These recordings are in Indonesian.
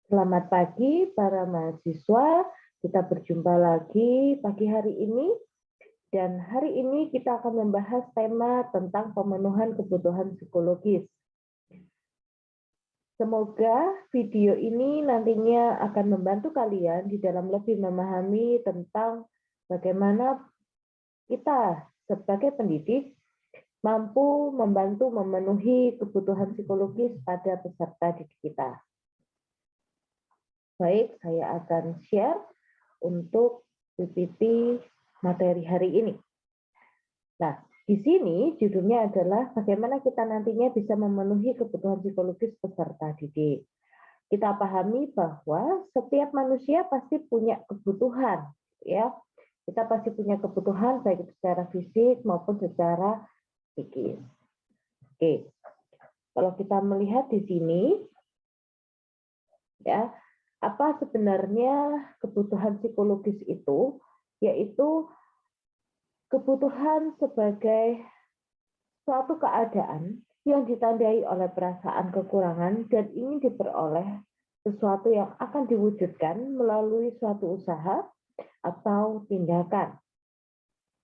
Selamat pagi para mahasiswa, kita berjumpa lagi pagi hari ini dan hari ini kita akan membahas tema tentang pemenuhan kebutuhan psikologis. Semoga video ini nantinya akan membantu kalian di dalam lebih memahami tentang bagaimana kita sebagai pendidik mampu membantu memenuhi kebutuhan psikologis pada peserta didik kita. Baik, saya akan share untuk PPT materi hari ini. Nah, di sini judulnya adalah bagaimana kita nantinya bisa memenuhi kebutuhan psikologis peserta didik. Kita pahami bahwa setiap manusia pasti punya kebutuhan, ya. Kita pasti punya kebutuhan baik secara fisik maupun secara psikis. Oke. Kalau kita melihat di sini, ya, apa sebenarnya kebutuhan psikologis itu? Yaitu kebutuhan sebagai suatu keadaan yang ditandai oleh perasaan kekurangan dan ingin diperoleh sesuatu yang akan diwujudkan melalui suatu usaha atau tindakan.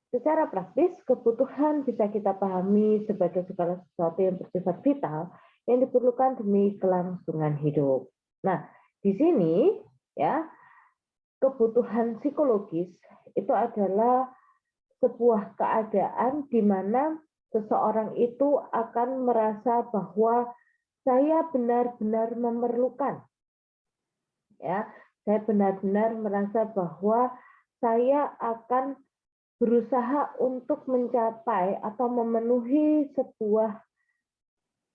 Secara praktis, kebutuhan bisa kita pahami sebagai segala sesuatu yang bersifat vital yang diperlukan demi kelangsungan hidup. Nah, di sini ya, kebutuhan psikologis itu adalah sebuah keadaan di mana seseorang itu akan merasa bahwa saya benar-benar memerlukan, ya, saya benar-benar merasa bahwa saya akan berusaha untuk mencapai atau memenuhi sebuah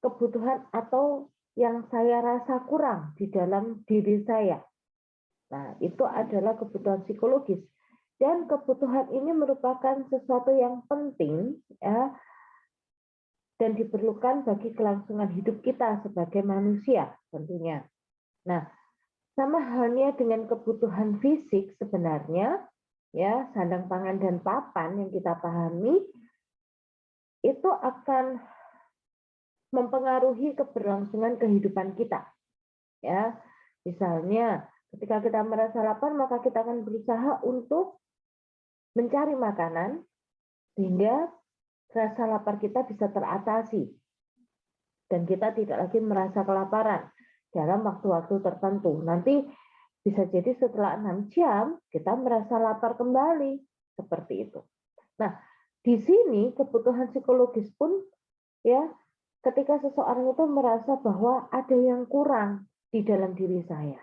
kebutuhan atau yang saya rasa kurang di dalam diri saya. Nah, itu adalah kebutuhan psikologis. Dan kebutuhan ini merupakan sesuatu yang penting, ya, dan diperlukan bagi kelangsungan hidup kita sebagai manusia tentunya. Nah, sama halnya dengan kebutuhan fisik sebenarnya, ya, sandang, pangan, dan papan yang kita pahami itu akan mempengaruhi keberlangsungan kehidupan kita. Ya, misalnya ketika kita merasa lapar, maka kita akan berusaha untuk mencari makanan sehingga rasa lapar kita bisa teratasi dan kita tidak lagi merasa kelaparan dalam waktu-waktu tertentu. Nanti bisa jadi setelah 6 jam kita merasa lapar kembali, seperti itu. Nah, di sini kebutuhan psikologis pun, ya, ketika seseorang itu merasa bahwa ada yang kurang di dalam diri saya,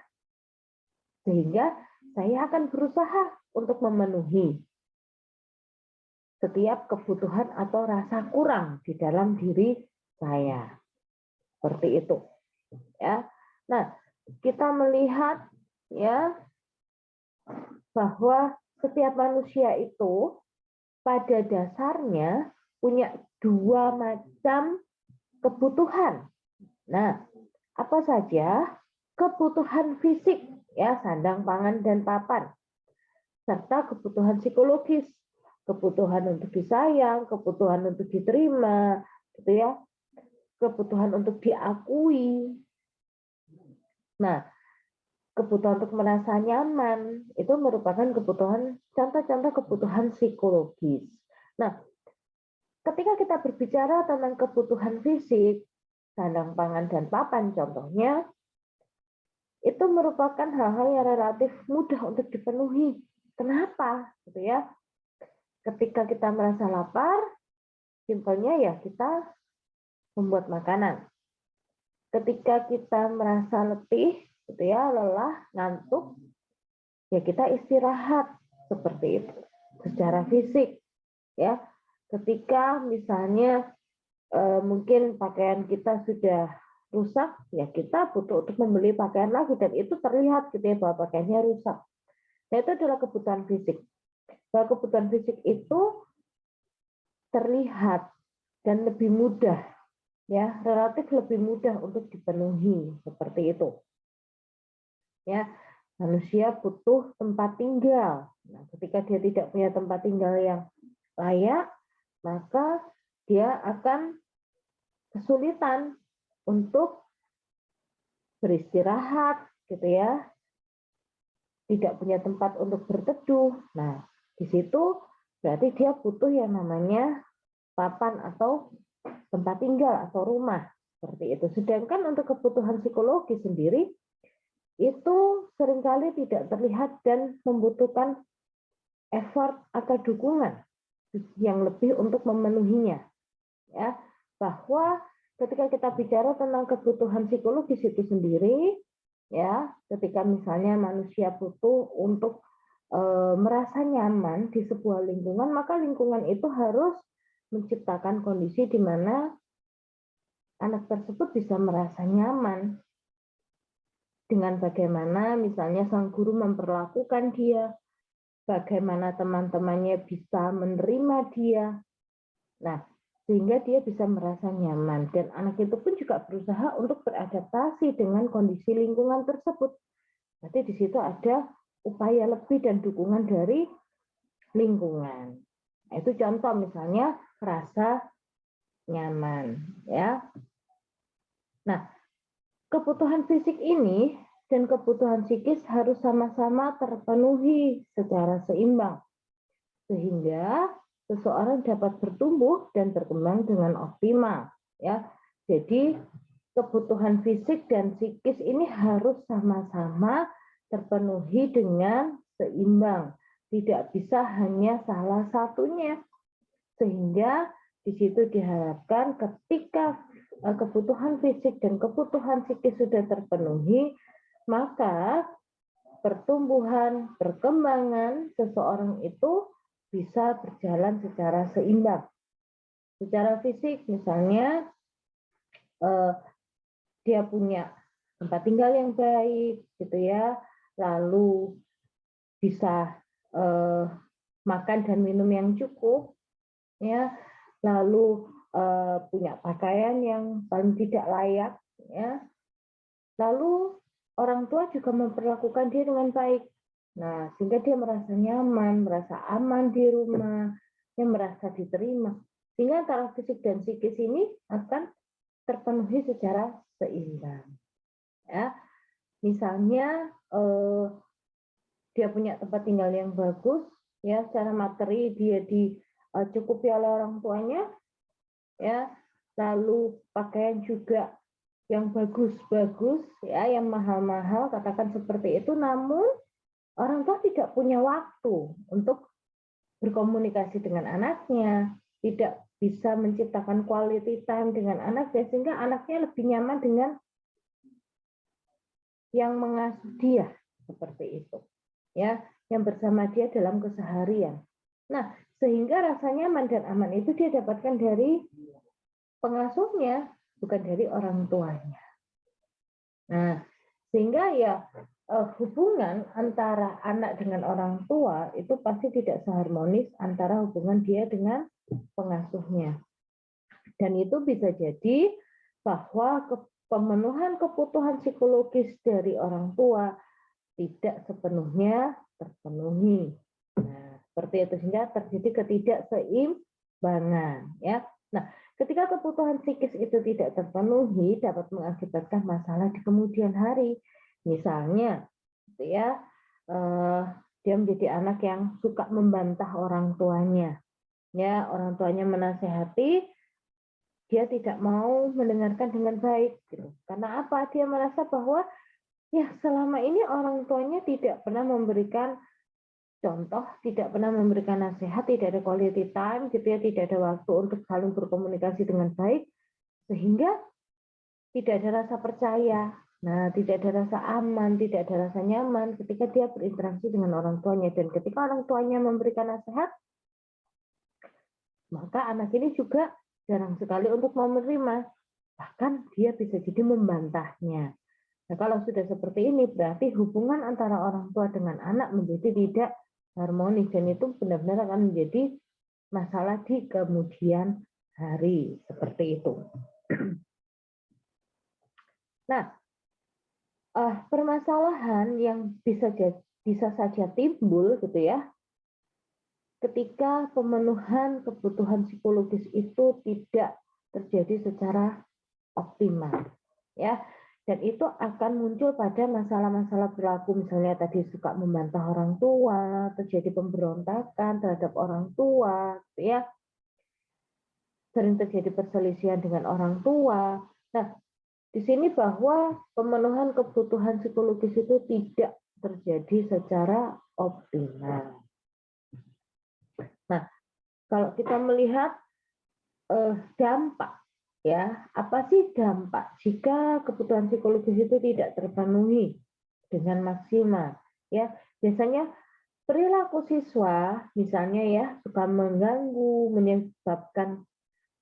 sehingga saya akan berusaha untuk memenuhi setiap kebutuhan atau rasa kurang di dalam diri saya, seperti itu. Ya, nah, kita melihat, ya, bahwa setiap manusia itu pada dasarnya punya dua macam kebutuhan. Nah, apa saja? Kebutuhan fisik, ya, sandang, pangan, dan papan, serta kebutuhan psikologis, kebutuhan untuk disayang, kebutuhan untuk diterima, gitu ya, kebutuhan untuk diakui. Nah, kebutuhan untuk merasa nyaman itu merupakan kebutuhan, contoh-contoh kebutuhan psikologis. Nah, ketika kita berbicara tentang kebutuhan fisik, sandang, pangan, dan papan contohnya, itu merupakan hal-hal yang relatif mudah untuk dipenuhi. Kenapa? Gitu ya. Ketika kita merasa lapar, simpelnya ya kita membuat makanan. Ketika kita merasa letih, gitu ya, lelah, ngantuk, ya kita istirahat, seperti itu. Secara fisik, ya. Ketika misalnya mungkin pakaian kita sudah rusak, ya kita butuh untuk membeli pakaian lagi dan itu terlihat gitu ya bahwa pakaiannya rusak. Nah, itu adalah kebutuhan fisik. Bahwa kebutuhan fisik itu terlihat dan lebih mudah, ya, relatif lebih mudah untuk dipenuhi, seperti itu. Ya, manusia butuh tempat tinggal. Nah, ketika dia tidak punya tempat tinggal yang layak, maka dia akan kesulitan untuk beristirahat, gitu ya, tidak punya tempat untuk berteduh. Nah, di situ berarti dia butuh yang namanya papan atau tempat tinggal atau rumah seperti itu. Sedangkan untuk kebutuhan psikologi sendiri itu seringkali tidak terlihat dan membutuhkan effort atau dukungan yang lebih untuk memenuhinya. Ya, bahwa ketika kita bicara tentang kebutuhan psikologis itu sendiri, ya, ketika misalnya manusia butuh untuk merasa nyaman di sebuah lingkungan, maka lingkungan itu harus menciptakan kondisi di mana anak tersebut bisa merasa nyaman dengan bagaimana misalnya sang guru memperlakukan dia, bagaimana teman-temannya bisa menerima dia. Nah, sehingga dia bisa merasa nyaman dan anak itu pun juga berusaha untuk beradaptasi dengan kondisi lingkungan tersebut. Berarti di situ ada upaya lebih dan dukungan dari lingkungan. Nah, itu contoh misalnya rasa nyaman, ya. Nah, kebutuhan fisik ini dan kebutuhan psikis harus sama-sama terpenuhi secara seimbang sehingga seseorang dapat bertumbuh dan berkembang dengan optimal, ya. Jadi kebutuhan fisik dan psikis ini harus sama-sama terpenuhi dengan seimbang. Tidak bisa hanya salah satunya. Sehingga di situ diharapkan ketika kebutuhan fisik dan kebutuhan psikis sudah terpenuhi, maka pertumbuhan, perkembangan seseorang itu bisa berjalan secara seimbang. Secara fisik misalnya dia punya tempat tinggal yang baik gitu ya, lalu bisa makan dan minum yang cukup ya, lalu punya pakaian yang paling tidak layak ya. Lalu orang tua juga memperlakukan dia dengan baik. Nah, sehingga dia merasa nyaman, merasa aman di rumah, dia merasa diterima. Sehingga antara fisik dan psikis ini akan terpenuhi secara seimbang. Ya, misalnya dia punya tempat tinggal yang bagus, ya secara materi dia dicukupi oleh orang tuanya, ya, lalu pakaian juga yang bagus-bagus, ya, yang mahal-mahal, katakan seperti itu, namun orang tua tidak punya waktu untuk berkomunikasi dengan anaknya, tidak bisa menciptakan quality time dengan anaknya, sehingga anaknya lebih nyaman dengan yang mengasuh dia, seperti itu. Ya, yang bersama dia dalam keseharian. Nah, sehingga rasa nyaman dan aman itu dia dapatkan dari pengasuhnya, bukan dari orang tuanya. Nah, sehingga ya hubungan antara anak dengan orang tua itu pasti tidak seharmonis antara hubungan dia dengan pengasuhnya. Dan itu bisa jadi bahwa pemenuhan kebutuhan psikologis dari orang tua tidak sepenuhnya terpenuhi. Nah, seperti itu sehingga terjadi ketidakseimbangan, ya. Nah, ketika kebutuhan psikis itu tidak terpenuhi dapat mengakibatkan masalah di kemudian hari. Misalnya, ya, dia menjadi anak yang suka membantah orang tuanya. Ya, orang tuanya menasehati, dia tidak mau mendengarkan dengan baik. Gitu. Karena apa? Dia merasa bahwa ya selama ini orang tuanya tidak pernah memberikan contoh, tidak pernah memberikan nasihat, tidak ada quality time, gitu ya, tidak ada waktu untuk saling berkomunikasi dengan baik, sehingga tidak ada rasa percaya. Nah, tidak ada rasa aman, tidak ada rasa nyaman ketika dia berinteraksi dengan orang tuanya. Dan ketika orang tuanya memberikan nasihat, maka anak ini juga jarang sekali untuk mau menerima. Bahkan dia bisa jadi membantahnya. Nah, kalau sudah seperti ini, berarti hubungan antara orang tua dengan anak menjadi tidak harmonis. Dan itu benar-benar akan menjadi masalah di kemudian hari. Seperti itu. Nah, permasalahan yang bisa saja timbul gitu ya, ketika pemenuhan kebutuhan psikologis itu tidak terjadi secara optimal, ya. Dan itu akan muncul pada masalah-masalah perilaku, misalnya tadi suka membantah orang tua, terjadi pemberontakan terhadap orang tua, gitu ya, sering terjadi perselisihan dengan orang tua. Nah, di sini bahwa pemenuhan kebutuhan psikologis itu tidak terjadi secara optimal. Nah, kalau kita melihat dampak, ya, apa sih dampak jika kebutuhan psikologis itu tidak terpenuhi dengan maksimal? Ya, biasanya perilaku siswa, misalnya ya, suka mengganggu, menyebabkan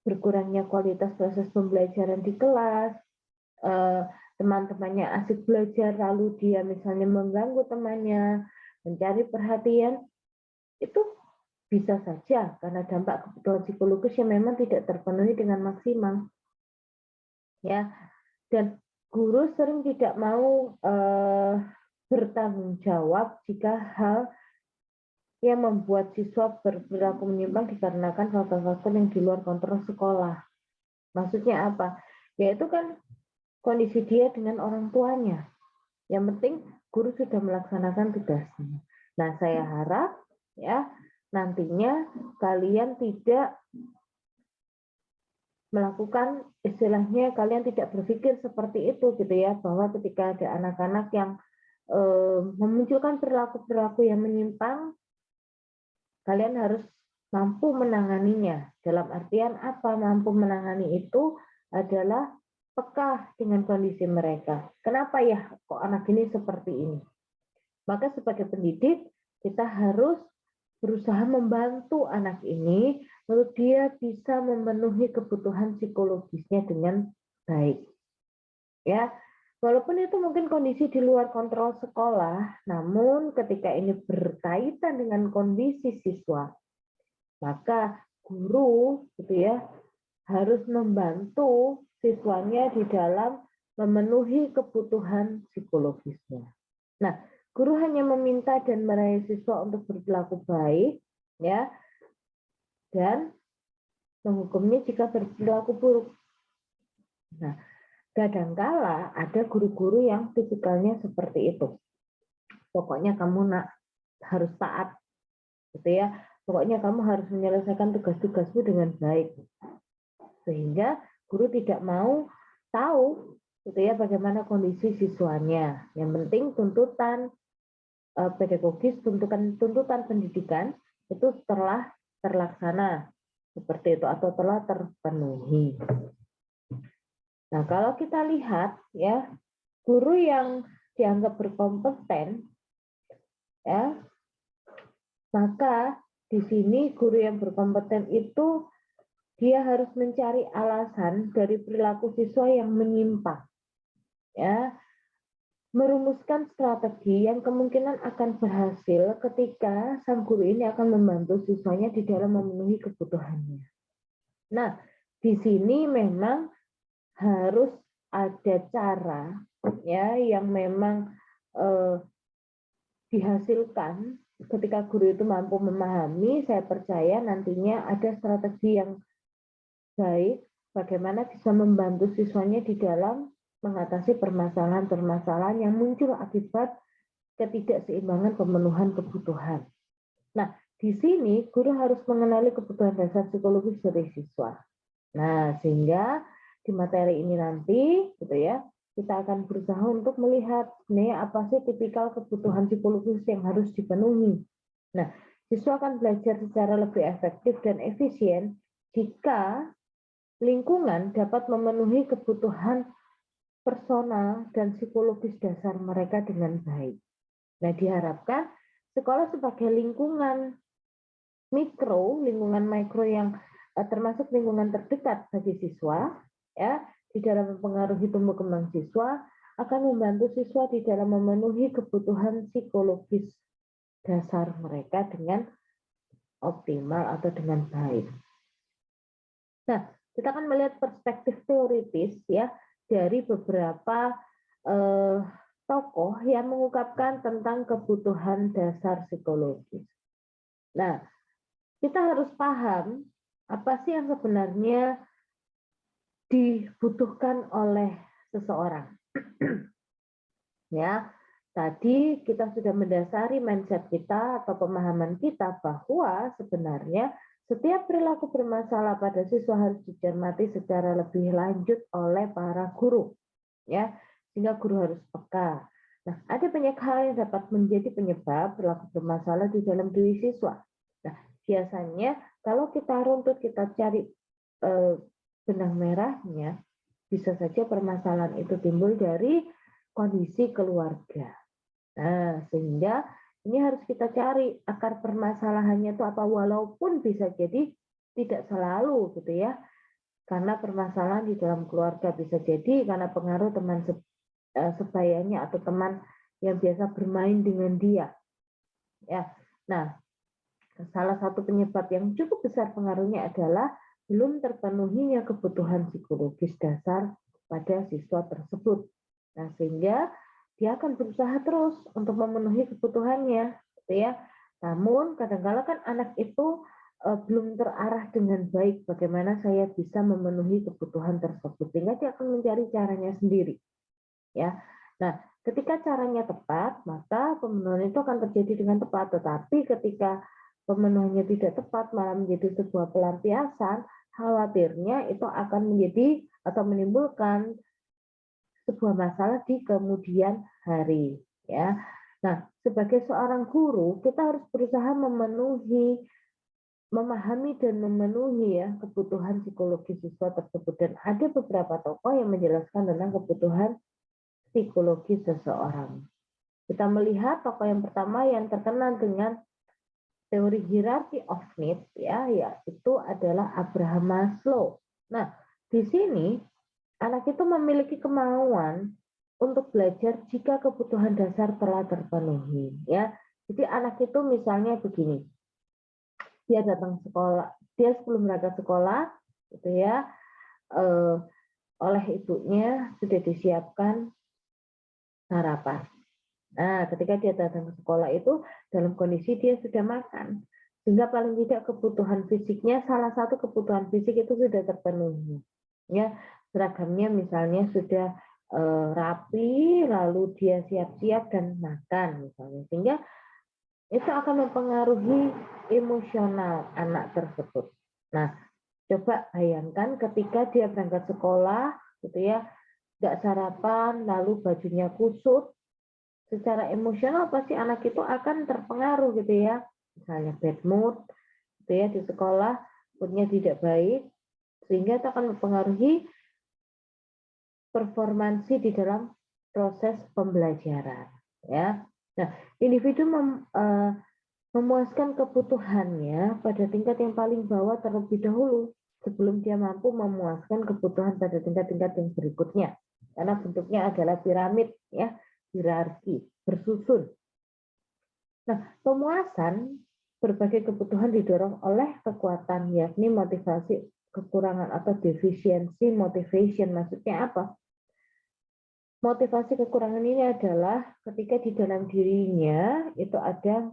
berkurangnya kualitas proses pembelajaran di kelas, teman-temannya asik belajar, lalu dia misalnya mengganggu temannya, mencari perhatian, itu bisa saja karena dampak kebutuhan psikologis yang memang tidak terpenuhi dengan maksimal. Ya, dan guru sering tidak mau bertanggung jawab jika hal yang membuat siswa berperilaku menyimpang dikarenakan faktor-faktor yang di luar kontrol sekolah. Maksudnya apa? Yaitu kan kondisi dia dengan orang tuanya. Yang penting guru sudah melaksanakan tugasnya. Nah, saya harap ya nantinya kalian tidak melakukan, istilahnya kalian tidak berpikir seperti itu gitu ya, bahwa ketika ada anak-anak yang memunculkan perilaku-perilaku yang menyimpang, kalian harus mampu menanganinya. Dalam artian apa? Mampu menangani itu adalah peka dengan kondisi mereka. Kenapa ya kok anak ini seperti ini? Maka sebagai pendidik, kita harus berusaha membantu anak ini lalu dia bisa memenuhi kebutuhan psikologisnya dengan baik. Ya, walaupun itu mungkin kondisi di luar kontrol sekolah, namun ketika ini berkaitan dengan kondisi siswa, maka guru gitu ya harus membantu siswanya di dalam memenuhi kebutuhan psikologisnya. Nah, guru hanya meminta dan meraih siswa untuk berperilaku baik, ya, dan menghukumnya jika berperilaku buruk. Nah, kadangkala ada guru-guru yang tipikalnya seperti itu. Pokoknya kamu harus taat, gitu ya. Pokoknya kamu harus menyelesaikan tugas-tugasmu dengan baik. Sehingga guru tidak mau tahu gitu ya bagaimana kondisi siswanya. Yang penting tuntutan pedagogis, tuntutan pendidikan itu telah terlaksana seperti itu atau telah terpenuhi. Nah, kalau kita lihat ya, guru yang dianggap berkompeten ya, maka di sini guru yang berkompeten itu dia harus mencari alasan dari perilaku siswa yang menyimpang. Ya, merumuskan strategi yang kemungkinan akan berhasil ketika sang guru ini akan membantu siswanya di dalam memenuhi kebutuhannya. Nah, di sini memang harus ada cara ya yang memang dihasilkan ketika guru itu mampu memahami. Saya percaya nantinya ada strategi yang baik bagaimana bisa membantu siswanya di dalam mengatasi permasalahan-permasalahan yang muncul akibat ketidakseimbangan pemenuhan kebutuhan. Nah, di sini guru harus mengenali kebutuhan dasar psikologis dari siswa. Nah, sehingga di materi ini nanti, gitu ya, kita akan berusaha untuk melihat sebenarnya apa sih tipikal kebutuhan psikologis yang harus dipenuhi. Nah, siswa akan belajar secara lebih efektif dan efisien jika lingkungan dapat memenuhi kebutuhan personal dan psikologis dasar mereka dengan baik. Nah, diharapkan sekolah sebagai lingkungan mikro, lingkungan mikro yang termasuk lingkungan terdekat bagi siswa, ya, di dalam mempengaruhi tumbuh kembang siswa, akan membantu siswa di dalam memenuhi kebutuhan psikologis dasar mereka dengan optimal atau dengan baik. Nah, kita akan melihat perspektif teoritis ya dari beberapa tokoh yang mengungkapkan tentang kebutuhan dasar psikologis. Nah, kita harus paham apa sih yang sebenarnya dibutuhkan oleh seseorang. Ya, tadi kita sudah mendasari mindset kita atau pemahaman kita bahwa sebenarnya setiap perilaku bermasalah pada siswa harus dicermati secara lebih lanjut oleh para guru, ya, sehingga guru harus peka. Nah, ada banyak hal yang dapat menjadi penyebab perilaku bermasalah di dalam diri siswa. Nah, biasanya kalau kita runtut, kita cari benang merahnya, bisa saja permasalahan itu timbul dari kondisi keluarga. Nah, sehingga ini harus kita cari akar permasalahannya itu apa, walaupun bisa jadi tidak selalu gitu ya. Karena permasalahan di dalam keluarga bisa jadi karena pengaruh teman sebayanya atau teman yang biasa bermain dengan dia. Ya. Nah, salah satu penyebab yang cukup besar pengaruhnya adalah belum terpenuhinya kebutuhan psikologis dasar pada siswa tersebut. Nah, sehingga dia akan berusaha terus untuk memenuhi kebutuhannya, gitu ya. Namun kadang-kala kan anak itu belum terarah dengan baik bagaimana saya bisa memenuhi kebutuhan tersebut, sehingga dia akan mencari caranya sendiri, ya. Nah, ketika caranya tepat, maka pemenuhan itu akan terjadi dengan tepat. Tetapi ketika pemenuhannya tidak tepat, malah menjadi sebuah pelampiasan, khawatirnya itu akan menjadi atau menimbulkan sebuah masalah di kemudian hari, ya. Nah, sebagai seorang guru, kita harus berusaha memahami dan memenuhi ya kebutuhan psikologis siswa tersebut, dan ada beberapa tokoh yang menjelaskan tentang kebutuhan psikologis seseorang. Kita melihat tokoh yang pertama yang terkenal dengan teori hierarchy of needs, ya, yaitu adalah Abraham Maslow. Nah, di sini anak itu memiliki kemauan untuk belajar jika kebutuhan dasar telah terpenuhi, ya. Jadi anak itu misalnya begini, dia datang sekolah, dia sebelum berangkat sekolah, gitu ya, oleh ibunya sudah disiapkan sarapan. Nah, ketika dia datang ke sekolah itu dalam kondisi dia sudah makan, sehingga paling tidak kebutuhan fisiknya, salah satu kebutuhan fisik itu sudah terpenuhi. Ya, seragamnya misalnya sudah rapi, lalu dia siap-siap dan makan misalnya, sehingga itu akan mempengaruhi emosional anak tersebut. Nah, coba bayangkan ketika dia berangkat sekolah, gitu ya, nggak sarapan, lalu bajunya kusut, secara emosional pasti anak itu akan terpengaruh gitu ya, misalnya bad mood, gitu ya, di sekolah moodnya tidak baik, sehingga itu akan mempengaruhi performansi di dalam proses pembelajaran, ya. Nah, individu memuaskan kebutuhannya pada tingkat yang paling bawah terlebih dahulu sebelum dia mampu memuaskan kebutuhan pada tingkat-tingkat yang berikutnya, karena bentuknya adalah piramid, ya, hierarki bersusun. Nah, pemuasan berbagai kebutuhan didorong oleh kekuatan, yakni motivasi kekurangan atau defisiensi motivation. Maksudnya apa? Motivasi kekurangan ini adalah ketika di dalam dirinya itu ada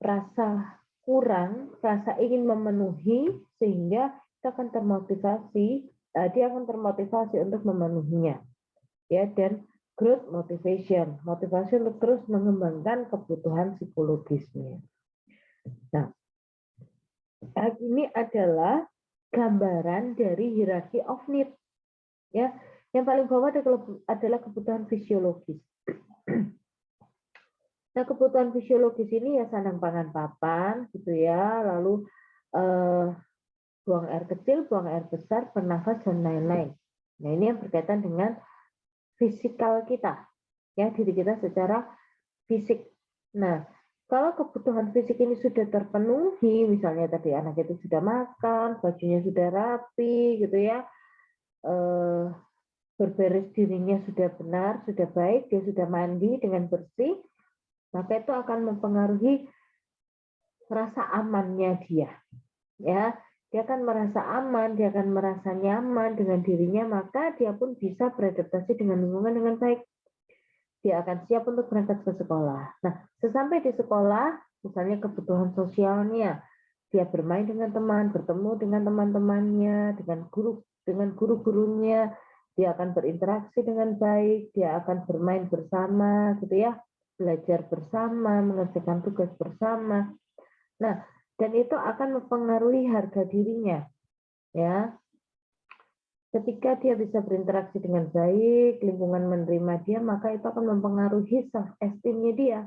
rasa kurang, rasa ingin memenuhi, sehingga dia akan termotivasi untuk memenuhinya, ya. Dan growth motivation, motivasi untuk terus mengembangkan kebutuhan psikologisnya. Nah, ini adalah gambaran dari hierarchy of need, ya. Yang paling bawah adalah kebutuhan fisiologis. Nah, kebutuhan fisiologis ini ya sandang pangan papan, gitu ya, lalu buang air kecil, buang air besar, bernafas, dan lain-lain. Nah, ini yang berkaitan dengan fisikal kita, ya, diri kita secara fisik. Nah, kalau kebutuhan fisik ini sudah terpenuhi, misalnya tadi anak itu sudah makan, bajunya sudah rapi, gitu ya, berberes dirinya sudah benar, sudah baik, dia sudah mandi dengan bersih, maka itu akan mempengaruhi rasa amannya dia, ya. Dia akan merasa aman, dia akan merasa nyaman dengan dirinya, maka dia pun bisa beradaptasi dengan lingkungan dengan baik. Dia akan siap untuk berangkat ke sekolah. Nah, sesampai di sekolah, misalnya kebutuhan sosialnya, dia bermain dengan teman, bertemu dengan teman-temannya, dengan guru-gurunya, dia akan berinteraksi dengan baik, dia akan bermain bersama, gitu ya, belajar bersama, mengerjakan tugas bersama. Nah, dan itu akan mempengaruhi harga dirinya, ya. Ketika dia bisa berinteraksi dengan baik, lingkungan menerima dia, maka itu akan mempengaruhi self esteem-nya dia,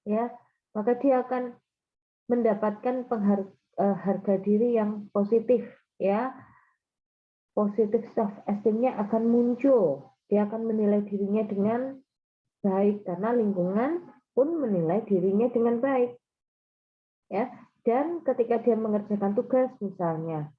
ya. Maka dia akan mendapatkan harga diri yang positif, ya. Positif self esteem-nya akan muncul. Dia akan menilai dirinya dengan baik karena lingkungan pun menilai dirinya dengan baik, ya. Dan ketika dia mengerjakan tugas misalnya,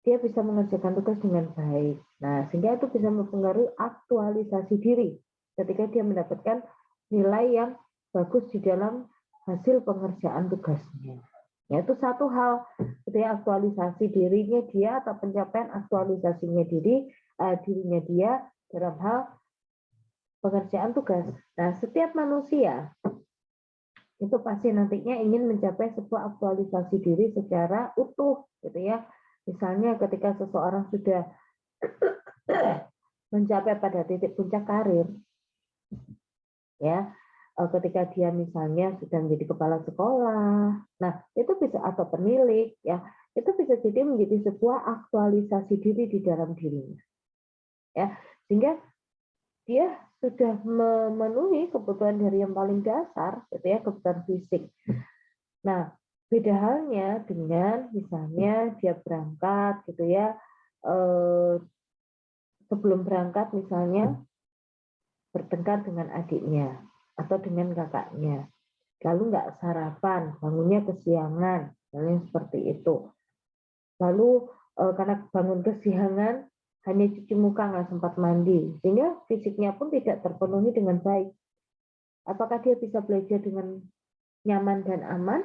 dia bisa mengerjakan tugas dengan baik. Nah, sehingga itu bisa mempengaruhi aktualisasi diri ketika dia mendapatkan nilai yang bagus di dalam hasil pengerjaan tugasnya. Ya, itu satu hal, ketika aktualisasi dirinya dia atau pencapaian aktualisasinya dirinya dia dalam hal pengerjaan tugas. Nah, setiap manusia itu pasti nantinya ingin mencapai sebuah aktualisasi diri secara utuh, gitu ya. Misalnya ketika seseorang sudah mencapai pada titik puncak karir, ya, ketika dia misalnya sudah menjadi kepala sekolah, nah itu bisa atau penilik, ya, itu bisa jadi menjadi sebuah aktualisasi diri di dalam dirinya, ya, sehingga dia sudah memenuhi kebutuhan dari yang paling dasar, gitu ya, kebutuhan fisik. Nah, beda halnya dengan misalnya dia berangkat, gitu ya, sebelum berangkat misalnya bertengkar dengan adiknya atau dengan kakaknya, lalu nggak sarapan, bangunnya kesiangan, misalnya seperti itu. Lalu karena bangun kesiangan, hanya cuci muka, nggak sempat mandi, sehingga fisiknya pun tidak terpenuhi dengan baik. Apakah dia bisa belajar dengan nyaman dan aman?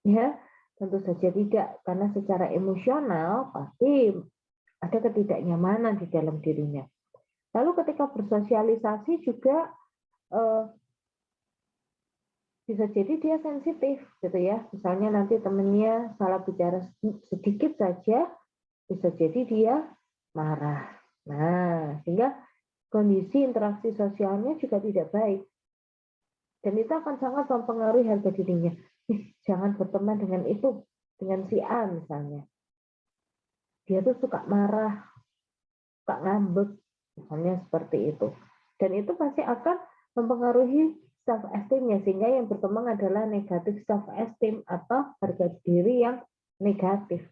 Ya, tentu saja tidak, karena secara emosional pasti ada ketidaknyamanan di dalam dirinya. Lalu ketika bersosialisasi juga bisa jadi dia sensitif, gitu ya. Misalnya nanti temennya salah bicara sedikit saja, bisa jadi dia marah. Nah, sehingga kondisi interaksi sosialnya juga tidak baik. Dan itu akan sangat mempengaruhi harga dirinya. Jangan berteman dengan itu, dengan si A misalnya. Dia tuh suka marah, suka ngambek, misalnya seperti itu. Dan itu pasti akan mempengaruhi self esteem-nya, sehingga yang berkembang adalah negatif self esteem atau harga diri yang negatif.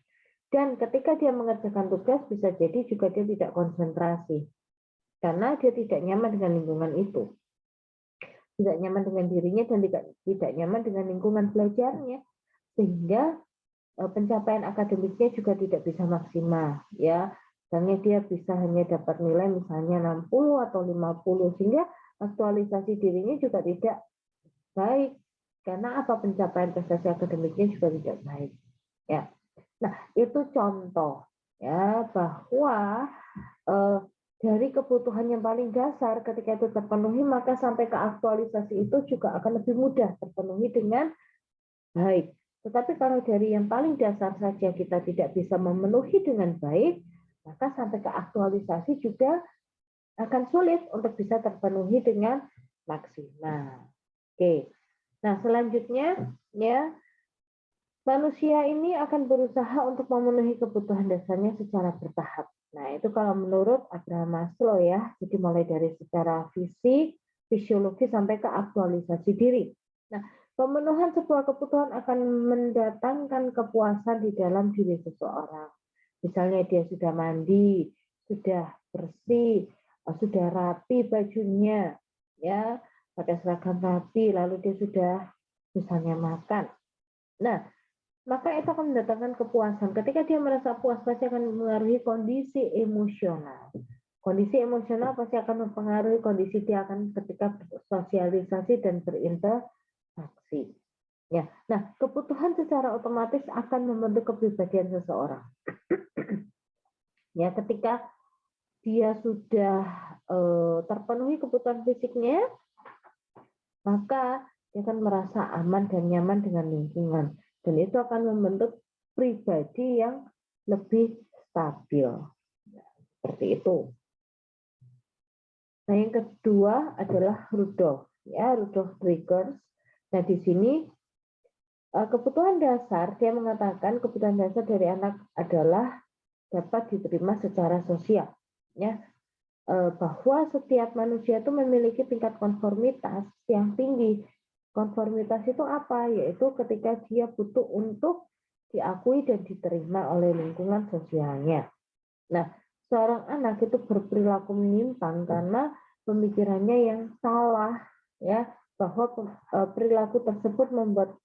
Dan ketika dia mengerjakan tugas, bisa jadi juga dia tidak konsentrasi, karena dia tidak nyaman dengan lingkungan itu. Tidak nyaman dengan dirinya dan tidak nyaman dengan lingkungan belajarnya, sehingga pencapaian akademiknya juga tidak bisa maksimal, ya. Misalnya dia bisa hanya dapat nilai misalnya 60 atau 50, sehingga aktualisasi dirinya juga tidak baik, karena apa, pencapaian prestasi akademiknya juga tidak baik, ya. Nah, itu contoh, ya, bahwa dari kebutuhan yang paling dasar ketika itu terpenuhi, maka sampai ke aktualisasi itu juga akan lebih mudah terpenuhi dengan baik. Tetapi kalau dari yang paling dasar saja kita tidak bisa memenuhi dengan baik, maka sampai ke aktualisasi juga akan sulit untuk bisa terpenuhi dengan maksimal. Oke. Nah, selanjutnya ya, manusia ini akan berusaha untuk memenuhi kebutuhan dasarnya secara bertahap. Nah, itu kalau menurut Abraham Maslow ya, jadi mulai dari secara fisik, fisiologi sampai ke aktualisasi diri. Nah, pemenuhan sebuah kebutuhan akan mendatangkan kepuasan di dalam diri seseorang. Misalnya dia sudah mandi, sudah bersih, sudah rapi bajunya, ya, pakai seragam rapi, lalu dia sudah misalnya makan. Nah, maka itu akan mendatangkan kepuasan. Ketika dia merasa puas, pasti akan mempengaruhi kondisi emosional. Kondisi emosional pasti akan mempengaruhi kondisi dia akan ketika bersosialisasi dan berinteraksi. Ya, nah kebutuhan secara otomatis akan membentuk kepribadian seseorang. Ya, ketika dia sudah terpenuhi kebutuhan fisiknya, maka dia akan merasa aman dan nyaman dengan lingkungan. Dan itu akan membentuk pribadi yang lebih stabil. Seperti itu. Nah, yang kedua adalah Rudolf, ya, Rudolf Dreikurs. Nah, di sini kebutuhan dasar, dia mengatakan kebutuhan dasar dari anak adalah dapat diterima secara sosial, ya, bahwa setiap manusia itu memiliki tingkat konformitas yang tinggi. Konformitas itu apa? Yaitu ketika dia butuh untuk diakui dan diterima oleh lingkungan sosialnya. Nah, seorang anak itu berperilaku menyimpang karena pemikirannya yang salah, ya, bahwa perilaku tersebut membuat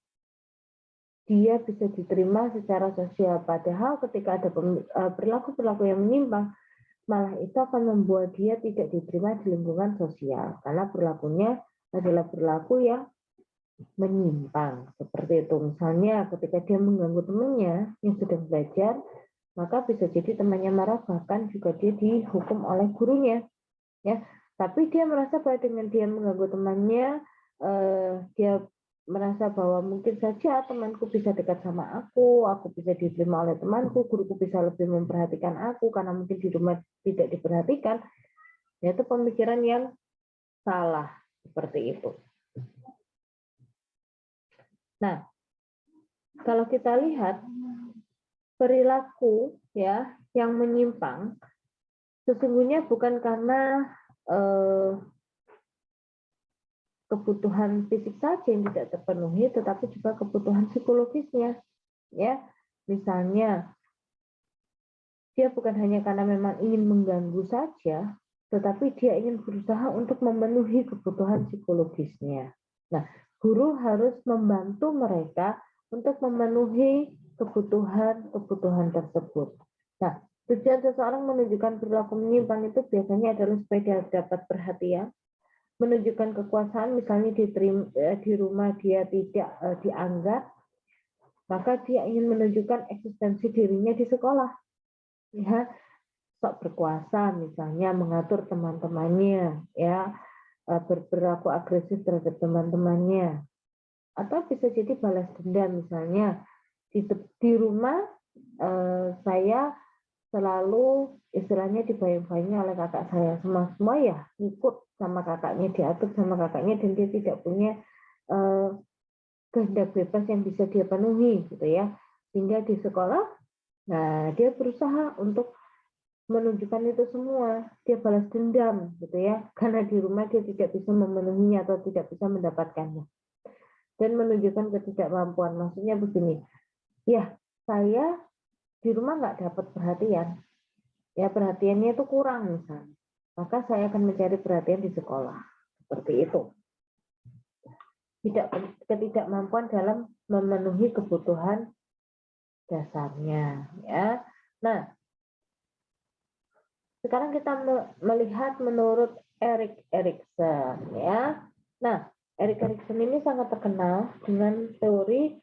dia bisa diterima secara sosial. Padahal ketika ada perilaku-perilaku yang menyimpang, malah itu akan membuat dia tidak diterima di lingkungan sosial karena perilakunya adalah perilaku yang menyimpang. Seperti itu. Misalnya ketika dia mengganggu temannya yang sedang belajar, maka bisa jadi temannya marah, bahkan juga dia dihukum oleh gurunya. Ya, tapi dia merasa bahwa dengan dia mengganggu temannya, dia merasa bahwa mungkin saja temanku bisa dekat sama aku bisa diterima oleh temanku, guruku bisa lebih memperhatikan aku karena mungkin di rumah tidak diperhatikan. Itu pemikiran yang salah seperti itu. Nah, kalau kita lihat perilaku ya yang menyimpang sesungguhnya bukan karena kebutuhan fisik saja yang tidak terpenuhi, tetapi juga kebutuhan psikologisnya. Ya, misalnya dia bukan hanya karena memang ingin mengganggu saja, tetapi dia ingin berusaha untuk memenuhi kebutuhan psikologisnya. Nah, guru harus membantu mereka untuk memenuhi kebutuhan-kebutuhan tersebut. Nah, tujuan seseorang menunjukkan perilaku menyimpang itu biasanya adalah supaya dia dapat perhatian, menunjukkan kekuasaan, misalnya di rumah dia tidak dianggap, maka dia ingin menunjukkan eksistensi dirinya di sekolah, ya, sok berkuasa, misalnya mengatur teman-temannya, ya, berperilaku agresif terhadap teman-temannya, atau bisa jadi balas dendam, misalnya di rumah saya selalu istilahnya dibayang-bayangi oleh kakak saya, semua ya ikut sama kakaknya, diatur sama kakaknya, dan dia tidak punya kehendak bebas yang bisa dia penuhi gitu ya, sehingga di sekolah nah dia berusaha untuk menunjukkan itu semua, dia balas dendam gitu ya, karena di rumah dia tidak bisa memenuhinya atau tidak bisa mendapatkannya, dan menunjukkan ketidakmampuan. Maksudnya begini, ya saya di rumah nggak dapat perhatian, ya perhatiannya itu kurang misalnya, maka saya akan mencari perhatian di sekolah. Seperti itu. Ketidakmampuan dalam memenuhi kebutuhan dasarnya, ya. Nah, sekarang kita melihat menurut Erik Erikson, ya. Nah, Erik Erikson ini sangat terkenal dengan teori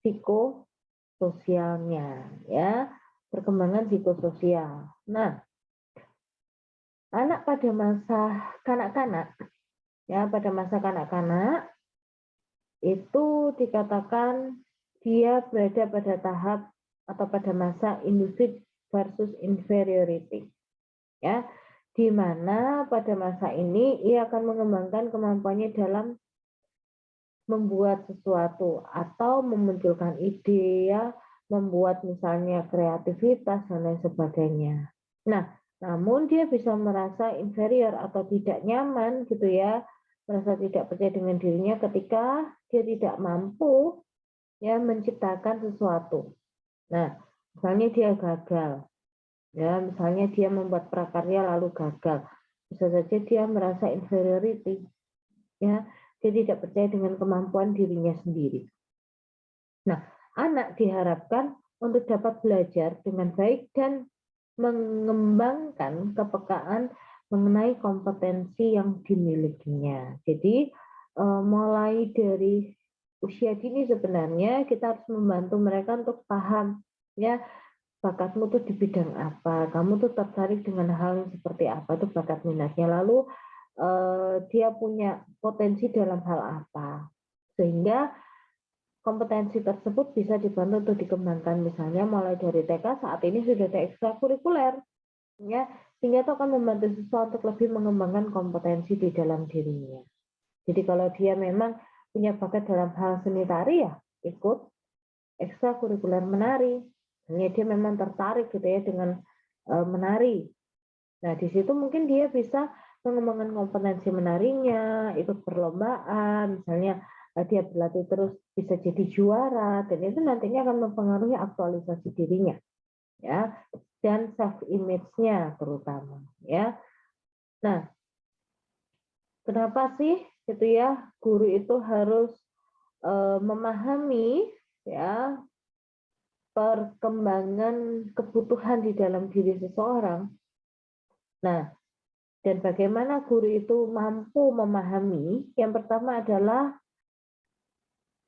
psikososialnya, ya, perkembangan psikososial. Nah, anak pada masa kanak-kanak, ya, pada masa kanak-kanak itu dikatakan dia berada pada tahap atau pada masa industri versus inferiority, ya, di mana pada masa ini ia akan mengembangkan kemampuannya dalam membuat sesuatu atau memunculkan ide, ya, membuat misalnya kreativitas dan lain sebagainya. Nah, namun dia bisa merasa inferior atau tidak nyaman gitu ya, merasa tidak percaya dengan dirinya ketika dia tidak mampu ya menciptakan sesuatu. Nah, misalnya dia gagal, ya, misalnya dia membuat prakarya lalu gagal, bisa saja dia merasa inferiority, ya, dia tidak percaya dengan kemampuan dirinya sendiri. Nah, anak diharapkan untuk dapat belajar dengan baik dan mengembangkan kepekaan mengenai kompetensi yang dimilikinya. Jadi mulai dari usia dini sebenarnya kita harus membantu mereka untuk paham, ya, bakatmu tuh di bidang apa, kamu tuh tertarik dengan hal yang seperti apa, itu bakat minatnya, lalu dia punya potensi dalam hal apa, sehingga kompetensi tersebut bisa dibantu untuk dikembangkan. Misalnya mulai dari TK saat ini sudah ada ekstrakurikuler, ya, sehingga itu akan membantu siswa untuk lebih mengembangkan kompetensi di dalam dirinya. Jadi kalau dia memang punya bakat dalam hal seni tari, ya ikut ekstrakurikuler menari. Hanya dia memang tertarik gitu ya dengan menari. Nah, di situ mungkin dia bisa mengembangkan kompetensi menarinya, ikut perlombaan, misalnya dia berlatih terus bisa jadi juara, dan itu nantinya akan mempengaruhi aktualisasi dirinya, ya, dan self image-nya terutama, ya. Nah, kenapa sih gitu ya guru itu harus memahami ya perkembangan kebutuhan di dalam diri seseorang. Nah, dan bagaimana guru itu mampu memahami? Yang pertama adalah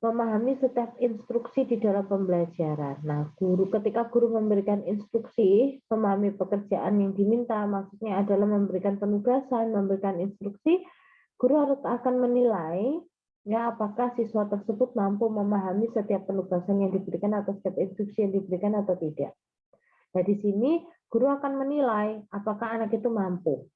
memahami setiap instruksi di dalam pembelajaran. Nah, ketika guru memberikan instruksi, memahami pekerjaan yang diminta, maksudnya adalah memberikan penugasan, memberikan instruksi, guru harus akan menilai ya apakah siswa tersebut mampu memahami setiap penugasan yang diberikan atau setiap instruksi yang diberikan atau tidak. Nah, di sini guru akan menilai apakah anak itu mampu.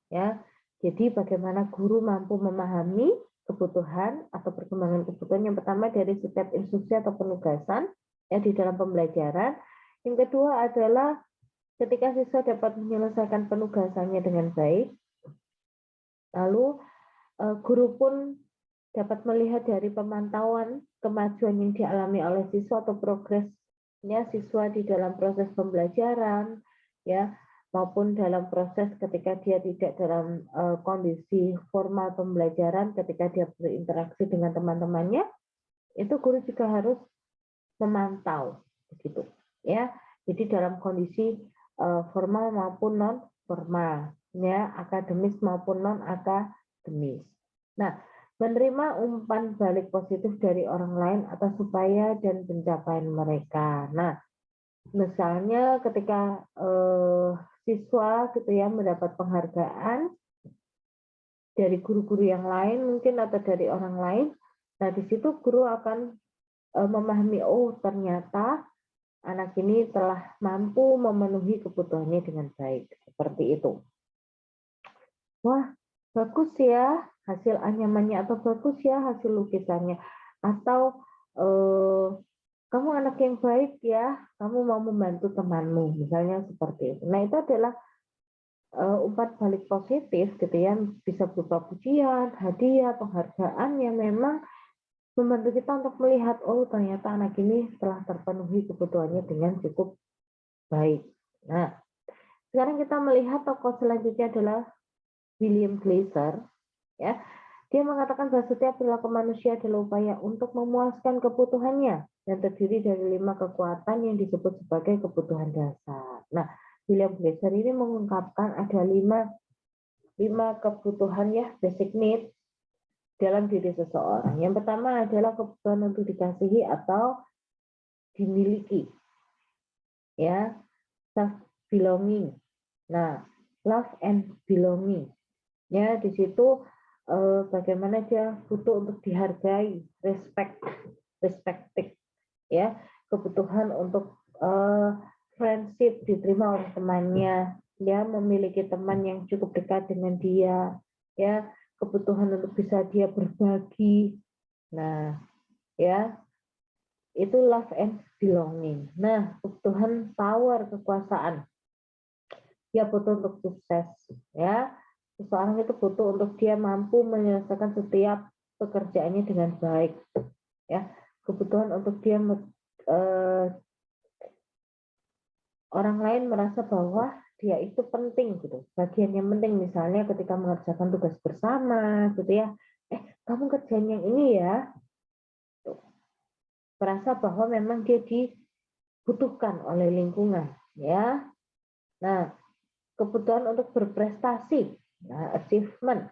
Ya, jadi bagaimana guru mampu memahami kebutuhan atau perkembangan kebutuhan yang pertama dari setiap instruksi atau penugasan ya di dalam pembelajaran. Yang kedua adalah ketika siswa dapat menyelesaikan penugasannya dengan baik, lalu guru pun dapat melihat dari pemantauan kemajuan yang dialami oleh siswa atau progresnya siswa di dalam proses pembelajaran, ya, maupun dalam proses ketika dia tidak dalam kondisi formal pembelajaran, ketika dia berinteraksi dengan teman-temannya, itu guru juga harus memantau, begitu, ya. Jadi dalam kondisi formal maupun non formal, ya, akademis maupun non akademis. Nah, menerima umpan balik positif dari orang lain atas upaya dan pencapaian mereka. Nah, misalnya ketika siswa gitu ya mendapat penghargaan dari guru-guru yang lain mungkin atau dari orang lain, nah di situ guru akan memahami, oh ternyata anak ini telah mampu memenuhi kebutuhannya dengan baik, seperti itu. Wah, bagus ya hasil anyamannya, atau bagus ya hasil lukisannya, atau kamu anak yang baik ya, kamu mau membantu temanmu, misalnya seperti itu. Nah, itu adalah umpan balik positif gitu ya, bisa berupa pujian, hadiah, penghargaan yang memang membantu kita untuk melihat, oh ternyata anak ini telah terpenuhi kebutuhannya dengan cukup baik. Nah, sekarang kita melihat tokoh selanjutnya adalah William Glasser, ya. Dia mengatakan bahwa setiap perilaku manusia adalah upaya untuk memuaskan kebutuhannya dan terdiri dari 5 kekuatan yang disebut sebagai kebutuhan dasar. Nah, William Glasser ini mengungkapkan ada 5 kebutuhan ya, basic needs dalam diri seseorang. Yang pertama adalah kebutuhan untuk dikasihi atau dimiliki, ya, self belonging. Nah, love and belonging. Ya, di situ bagaimana dia butuh untuk dihargai, respected, ya, kebutuhan untuk friendship, diterima oleh temannya, ya, memiliki teman yang cukup dekat dengan dia, ya, kebutuhan untuk bisa dia berbagi. Nah, ya, itu love and belonging. Nah, kebutuhan power, kekuasaan, dia butuh untuk sukses, ya. Seseorang itu butuh untuk dia mampu menyelesaikan setiap pekerjaannya dengan baik, ya. Kebutuhan untuk dia orang lain merasa bahwa dia itu penting gitu, bagian yang penting, misalnya ketika mengerjakan tugas bersama gitu ya, kamu kerjain yang ini ya, merasa bahwa memang dia dibutuhkan oleh lingkungan, ya. Nah, kebutuhan untuk berprestasi, nah, achievement,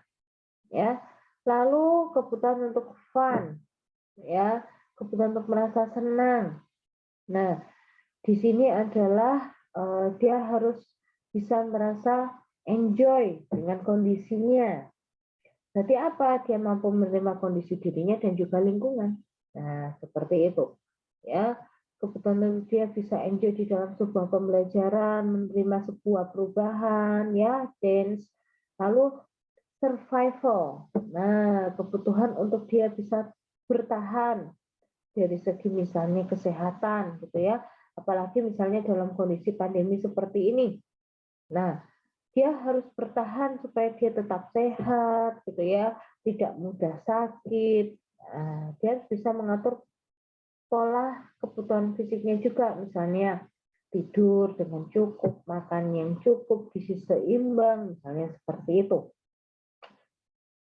ya. Lalu kebutuhan untuk fun, ya, kebutuhan untuk merasa senang. Nah, di sini adalah dia harus bisa merasa enjoy dengan kondisinya. Berarti apa? Dia mampu menerima kondisi dirinya dan juga lingkungan. Nah, seperti itu. Ya. kebetulan dia bisa enjoy di dalam sebuah pembelajaran, menerima sebuah perubahan, ya, dance, lalu survival. Nah, kebutuhan untuk dia bisa bertahan dari segi misalnya kesehatan, gitu ya, apalagi misalnya dalam kondisi pandemi seperti ini. Nah, dia harus bertahan supaya dia tetap sehat, gitu ya, tidak mudah sakit. Nah, dia harus bisa mengatur pola kebutuhan fisiknya juga, misalnya tidur dengan cukup, makan yang cukup, gizi seimbang, misalnya seperti itu.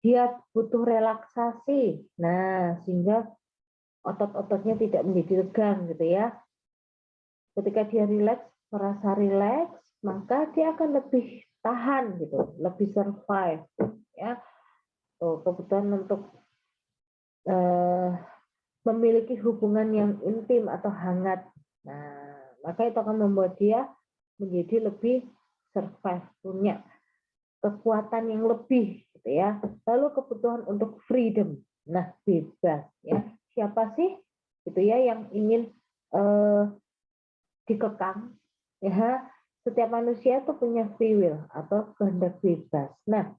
Dia butuh relaksasi, nah sehingga otot-ototnya tidak menjadi tegang, gitu ya. Ketika dia rileks, merasa rileks, maka dia akan lebih tahan, gitu, lebih survive, ya. Kebutuhan untuk memiliki hubungan yang intim atau hangat. Nah, maka itu akan membuat dia menjadi lebih survive, punya kekuatan yang lebih, gitu ya. Lalu kebutuhan untuk freedom, nah bebas, ya. Siapa sih, gitu ya, yang ingin dikekang? Ya, setiap manusia itu punya free will atau kehendak bebas. Nah,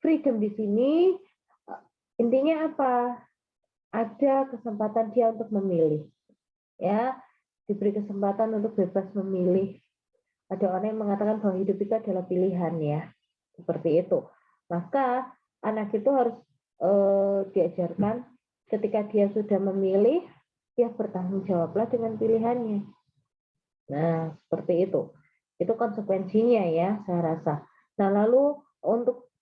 freedom di sini intinya apa? Ada kesempatan dia untuk memilih, ya, diberi kesempatan untuk bebas memilih. Ada orang yang mengatakan bahwa hidup itu adalah pilihan, ya, seperti itu. Maka anak itu harus diajarkan ketika dia sudah memilih, dia bertanggung jawablah dengan pilihannya. Nah, seperti itu. Itu konsekuensinya, ya, saya rasa. Nah, lalu untuk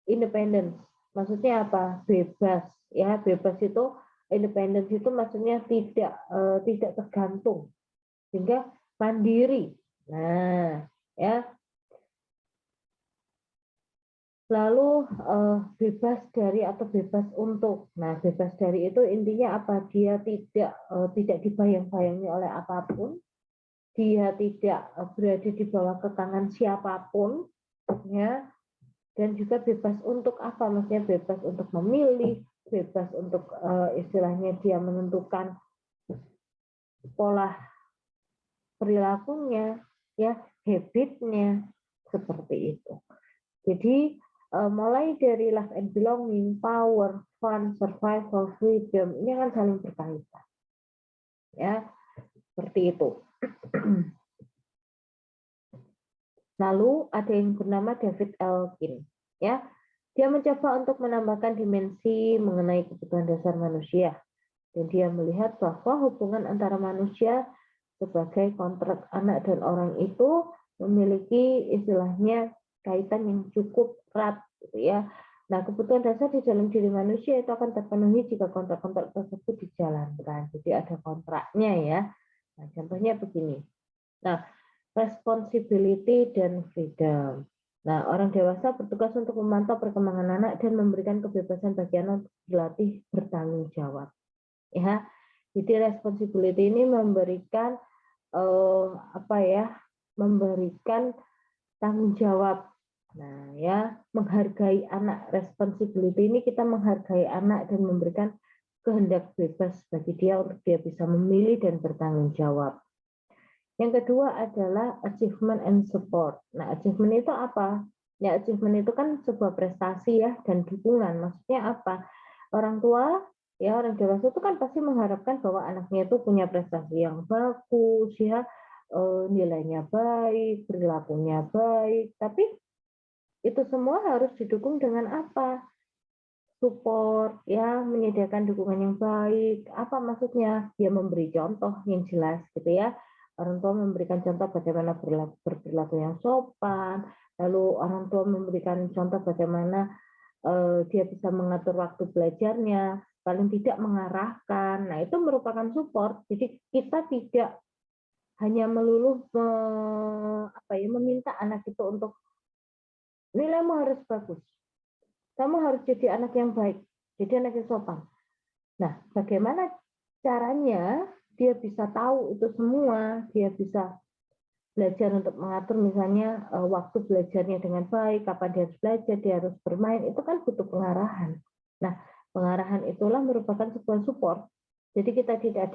independence, maksudnya apa? Bebas, ya, bebas itu, independence itu maksudnya tidak tergantung, sehingga mandiri. Nah, ya, lalu bebas dari atau bebas untuk. Nah, bebas dari itu intinya apa? Dia tidak dibayang-bayangi oleh apapun, dia tidak berada di bawah kekangan siapapun, ya. Dan juga bebas untuk apa? Maksudnya bebas untuk memilih, bebas untuk istilahnya dia menentukan pola perilakunya, ya, habitnya, seperti itu. Jadi mulai dari life and belonging, power, fun, survival, freedom, ini akan saling berkaitan, ya, seperti itu. Lalu ada yang bernama David Elkin, ya. Dia mencoba untuk menambahkan dimensi mengenai kebutuhan dasar manusia, dan dia melihat bahwa hubungan antara manusia sebagai kontrak anak dan orang itu memiliki istilahnya kaitan yang cukup erat, gitu ya. Nah, kebutuhan dasar di dalam diri manusia itu akan terpenuhi jika kontrak-kontrak tersebut dijalankan. Jadi ada kontraknya, ya. Nah, contohnya begini. Nah, responsibility dan freedom. Nah, orang dewasa bertugas untuk memantau perkembangan anak dan memberikan kebebasan bagi anak untuk dilatih bertanggung jawab. Ya, jadi responsibility ini memberikan memberikan tanggung jawab. Nah, ya, menghargai anak. Responsibility ini kita menghargai anak dan memberikan kehendak bebas bagi dia untuk dia bisa memilih dan bertanggung jawab. Yang kedua adalah achievement and support. Nah, achievement itu apa? Ya, achievement itu kan sebuah prestasi, ya, dan dukungan. Maksudnya apa? Orang tua, ya, orang dewasa itu kan pasti mengharapkan bahwa anaknya itu punya prestasi yang bagus, ya, nilainya baik, perilakunya baik. Tapi itu semua harus didukung dengan apa? Support, ya, menyediakan dukungan yang baik. Apa maksudnya? Ya, memberi contoh yang jelas, gitu ya. Orang tua memberikan contoh bagaimana berperilaku yang sopan, lalu orang tua memberikan contoh bagaimana dia bisa mengatur waktu belajarnya, paling tidak mengarahkan. Nah, itu merupakan support. Jadi kita tidak hanya melulu meminta anak itu untuk nilaimu harus bagus, kamu harus jadi anak yang baik, jadi anak yang sopan. Nah, bagaimana caranya dia bisa tahu itu semua, dia bisa belajar untuk mengatur misalnya waktu belajarnya dengan baik, kapan dia harus belajar, dia harus bermain, itu kan butuh pengarahan. Nah, pengarahan itulah merupakan sebuah support. Jadi kita tidak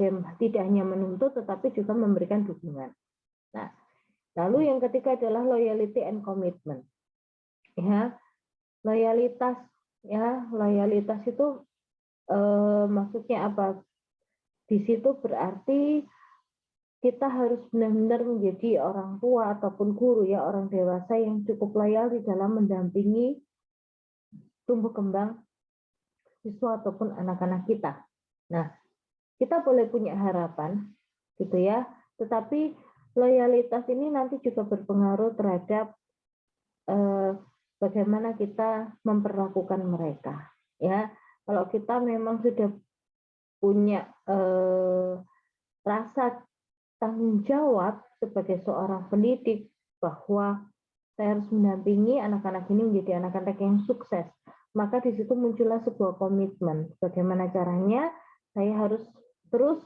hanya menuntut, tetapi juga memberikan dukungan. Nah, lalu yang ketiga adalah loyalty and commitment. Ya, loyalitas itu maksudnya apa? Di situ berarti kita harus benar-benar menjadi orang tua ataupun guru ya, orang dewasa yang cukup loyal di dalam mendampingi tumbuh kembang siswa ataupun anak-anak kita. Nah, kita boleh punya harapan gitu ya, tetapi loyalitas ini nanti juga berpengaruh terhadap bagaimana kita memperlakukan mereka ya. Kalau kita memang sudah punya rasa tanggung jawab sebagai seorang pendidik bahwa saya harus mendampingi anak-anak ini menjadi anak-anak yang sukses, maka di situ muncullah sebuah komitmen. Bagaimana caranya saya harus terus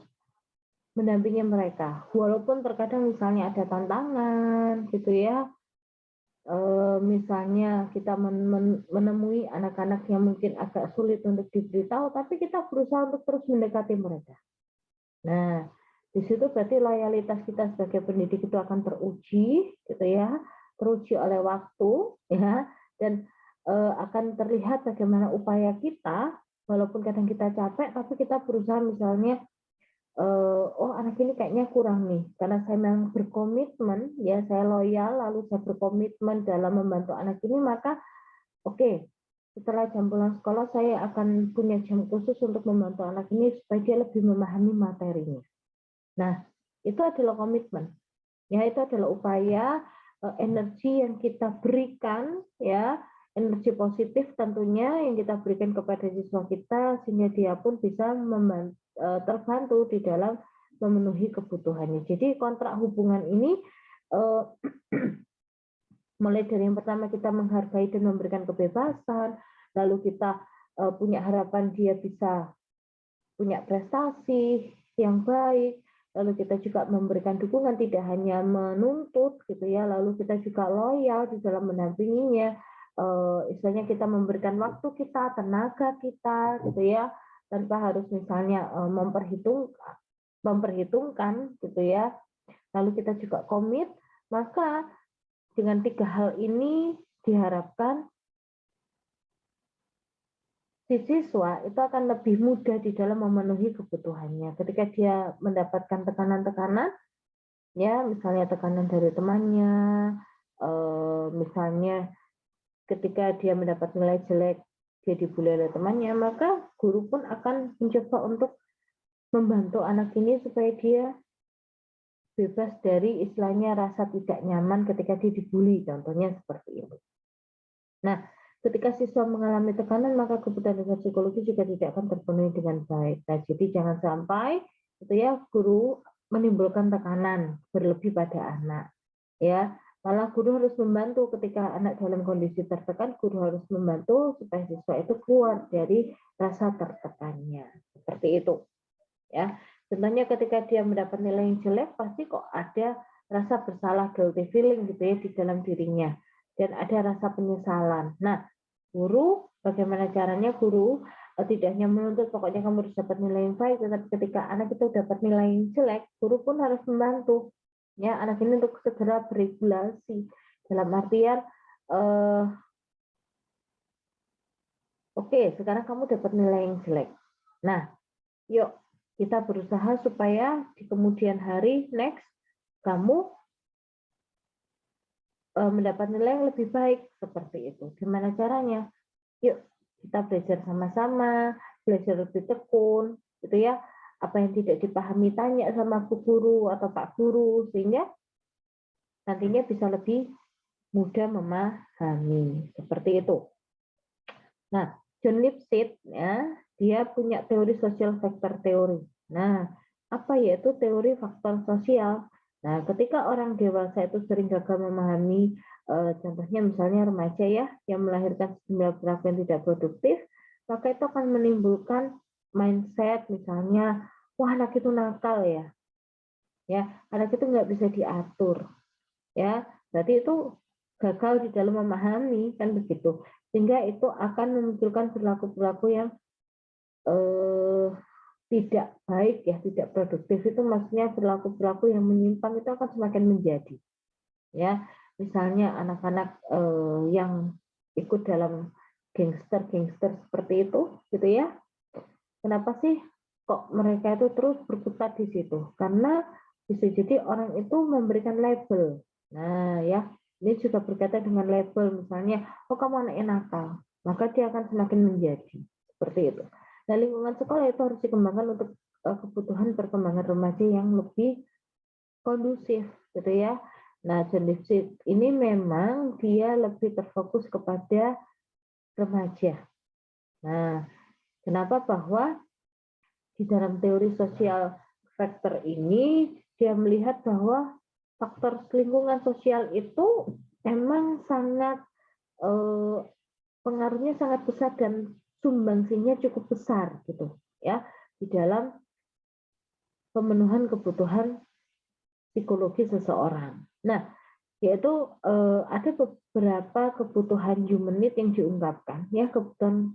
mendampingi mereka, walaupun terkadang misalnya ada tantangan gitu ya. Misalnya kita menemui anak-anak yang mungkin agak sulit untuk diberitahu, tapi kita berusaha untuk terus mendekati mereka. Nah, di situ berarti loyalitas kita sebagai pendidik itu akan teruji, gitu ya, teruji oleh waktu, ya, dan akan terlihat bagaimana upaya kita, walaupun kadang kita capek, tapi kita berusaha misalnya, oh anak ini kayaknya kurang nih, karena saya memang berkomitmen, ya saya loyal, lalu saya berkomitmen dalam membantu anak ini, maka oke, setelah jam pulang sekolah saya akan punya jam khusus untuk membantu anak ini supaya dia lebih memahami materinya. Nah, itu adalah komitmen. Ya, itu adalah upaya energi yang kita berikan ya, energi positif tentunya yang kita berikan kepada siswa kita sehingga dia pun bisa terbantu di dalam memenuhi kebutuhannya. Jadi kontrak hubungan ini mulai dari yang pertama kita menghargai dan memberikan kebebasan, lalu kita punya harapan dia bisa punya prestasi yang baik, lalu kita juga memberikan dukungan, tidak hanya menuntut gitu ya, lalu kita juga loyal di dalam mendampinginya, istilahnya kita memberikan waktu kita, tenaga kita gitu ya, tanpa harus misalnya memperhitungkan gitu ya, lalu kita juga komit, maka dengan 3 hal ini diharapkan si siswa itu akan lebih mudah di dalam memenuhi kebutuhannya. Ketika dia mendapatkan tekanan-tekanan, ya misalnya tekanan dari temannya, misalnya ketika dia mendapat nilai jelek, dia dibully oleh temannya, maka guru pun akan mencoba untuk membantu anak ini supaya dia bebas dari istilahnya rasa tidak nyaman ketika dia dibully, contohnya seperti itu. Nah, ketika siswa mengalami tekanan, maka kebutuhan dasar psikologi juga tidak akan terpenuhi dengan baik. Nah, jadi jangan sampai itu ya guru menimbulkan tekanan berlebih pada anak. Ya, malah guru harus membantu ketika anak dalam kondisi tertekan, guru harus membantu supaya siswa itu keluar dari rasa tertekannya. Seperti itu. Ya, contohnya ketika dia mendapat nilai yang jelek, pasti kok ada rasa bersalah, guilty feeling gitu ya di dalam dirinya. Dan ada rasa penyesalan. Nah, guru, bagaimana caranya guru tidak hanya menuntut pokoknya kamu harus dapat nilai yang baik, tetapi ketika anak itu dapat nilai yang jelek, guru pun harus membantu ya anak ini untuk segera beregulasi. Dalam artian, oke, sekarang kamu dapat nilai yang jelek. Nah, yuk kita berusaha supaya di kemudian hari next kamu mendapat nilai yang lebih baik seperti itu. Gimana caranya? Yuk kita belajar sama-sama, belajar lebih tekun, gitu ya. Apa yang tidak dipahami tanya sama Bu Guru atau Pak Guru sehingga nantinya bisa lebih mudah memahami seperti itu. Nah, John Lipsytz ya, dia punya teori social factor theory. Nah, apa yaitu teori faktor sosial? Nah, ketika orang dewasa itu sering gagal memahami, contohnya misalnya remaja ya, yang melahirkan sejumlah perilaku yang tidak produktif, maka itu akan menimbulkan mindset misalnya, wah anak itu nakal ya, anak itu nggak bisa diatur, ya, berarti itu gagal di dalam memahami kan begitu, sehingga itu akan memunculkan perilaku-perilaku yang tidak baik ya, tidak produktif itu maksudnya perilaku-perilaku yang menyimpang itu akan semakin menjadi. Ya, misalnya anak-anak yang ikut dalam gangster-gangster seperti itu, gitu ya. Kenapa sih kok mereka itu terus berkutat di situ? Karena bisa jadi orang itu memberikan label. Nah, ya, ini juga berkaitan dengan label, misalnya, oh kamu anak nakal, maka dia akan semakin menjadi seperti itu. Nah, lingkungan sekolah itu harus dikembangkan untuk kebutuhan perkembangan remaja yang lebih kondusif, gitu ya. Nah, John Lipsytz ini memang dia lebih terfokus kepada remaja. Nah, kenapa? Bahwa di dalam teori sosial factor ini dia melihat bahwa faktor lingkungan sosial itu emang sangat pengaruhnya sangat besar dan sumbangsinya cukup besar gitu ya di dalam pemenuhan kebutuhan psikologi seseorang. Nah, yaitu ada beberapa kebutuhan human need yang diungkapkan ya, kebutuhan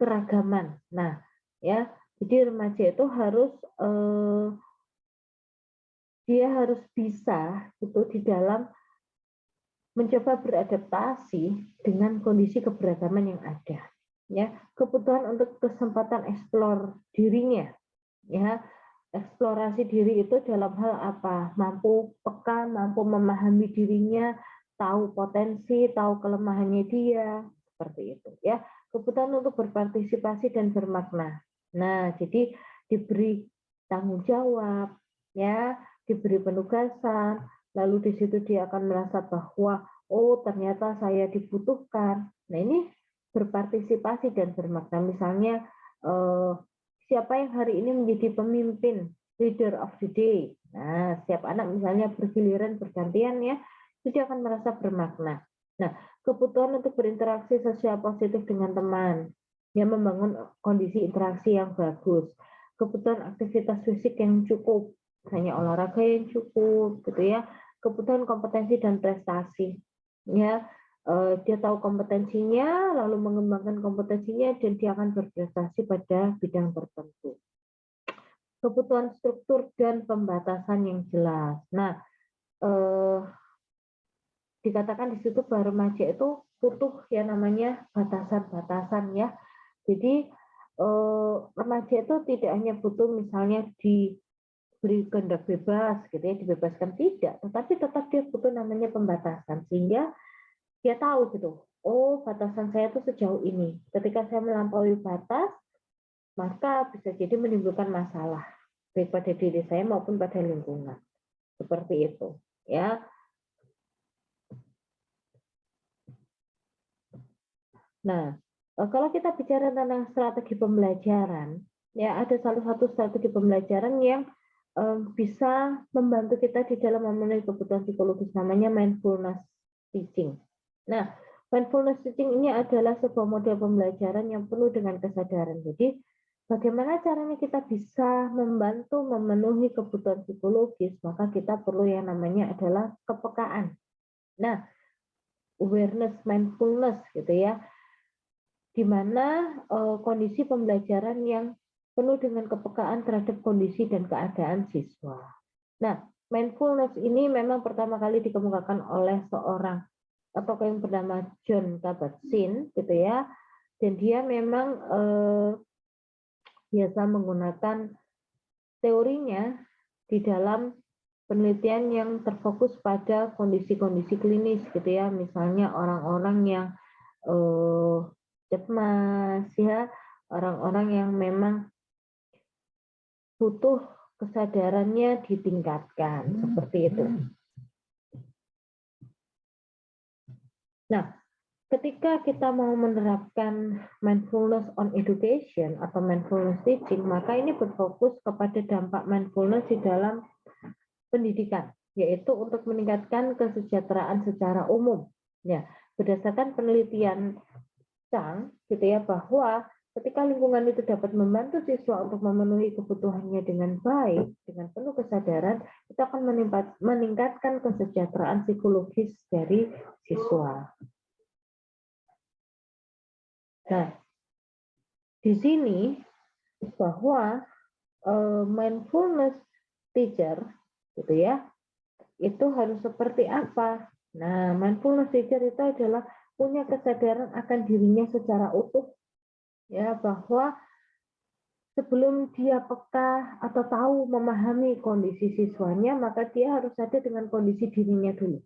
keragaman. Nah, ya, jadi remaja itu harus dia harus bisa gitu di dalam mencoba beradaptasi dengan kondisi keberagaman yang ada. Ya, kebutuhan untuk kesempatan eksplor dirinya, ya, eksplorasi diri itu dalam hal apa? Mampu peka, mampu memahami dirinya, tahu potensi, tahu kelemahannya dia, seperti itu, ya. Kebutuhan untuk berpartisipasi dan bermakna. Nah, jadi diberi tanggung jawab, ya, diberi penugasan, lalu di situ dia akan merasa bahwa oh ternyata saya dibutuhkan. Nah, ini berpartisipasi dan bermakna. Misalnya siapa yang hari ini menjadi pemimpin, leader of the day. Nah, setiap anak misalnya bergiliran bergantian ya, itu dia akan merasa bermakna. Nah, kebutuhan untuk berinteraksi sosial positif dengan teman, yang membangun kondisi interaksi yang bagus, kebutuhan aktivitas fisik yang cukup, misalnya olahraga yang cukup, gitu ya, kebutuhan kompetensi dan prestasi, ya, dia tahu kompetensinya, lalu mengembangkan kompetensinya, dan dia akan berprestasi pada bidang tertentu. Kebutuhan struktur dan pembatasan yang jelas. Nah, dikatakan di situ bahwa remaja itu butuh ya namanya batasan-batasan ya. Jadi remaja itu tidak hanya butuh misalnya diberi kehendak bebas, gitu ya, dibebaskan tidak, tetapi tetap dia butuh namanya pembatasan sehingga dia tahu gitu, oh batasan saya itu sejauh ini. Ketika saya melampaui batas, maka bisa jadi menimbulkan masalah baik pada diri saya maupun pada lingkungan. Seperti itu, ya. Nah, kalau kita bicara tentang strategi pembelajaran, ya ada salah satu strategi pembelajaran yang bisa membantu kita di dalam memenuhi kebutuhan psikologis, namanya mindfulness teaching. Nah, mindfulness teaching ini adalah sebuah model pembelajaran yang penuh dengan kesadaran. Jadi, bagaimana caranya kita bisa membantu memenuhi kebutuhan psikologis, maka kita perlu yang namanya adalah kepekaan. Nah, awareness, mindfulness gitu ya, di mana kondisi pembelajaran yang penuh dengan kepekaan terhadap kondisi dan keadaan siswa. Nah, mindfulness ini memang pertama kali dikemukakan oleh seorang atau yang bernama John Kabat-Zinn, gitu ya, dan dia memang biasa menggunakan teorinya di dalam penelitian yang terfokus pada kondisi-kondisi klinis, gitu ya, misalnya orang-orang yang cemas, ya, orang-orang yang memang butuh kesadarannya ditingkatkan, seperti itu. Nah, ketika kita mau menerapkan mindfulness on education atau mindfulness teaching, maka ini berfokus kepada dampak mindfulness di dalam pendidikan, yaitu untuk meningkatkan kesejahteraan secara umum. Ya, berdasarkan penelitian Chang, gitu ya, bahwa ketika lingkungan itu dapat membantu siswa untuk memenuhi kebutuhannya dengan baik, dengan penuh kesadaran, itu akan meningkatkan kesejahteraan psikologis dari siswa. Nah, di sini bahwa mindfulness teacher gitu ya, itu harus seperti apa. Nah, mindfulness teacher itu adalah punya kesadaran akan dirinya secara utuh, ya, bahwa sebelum dia peka atau tahu memahami kondisi siswanya, maka dia harus sadar dengan kondisi dirinya dulu.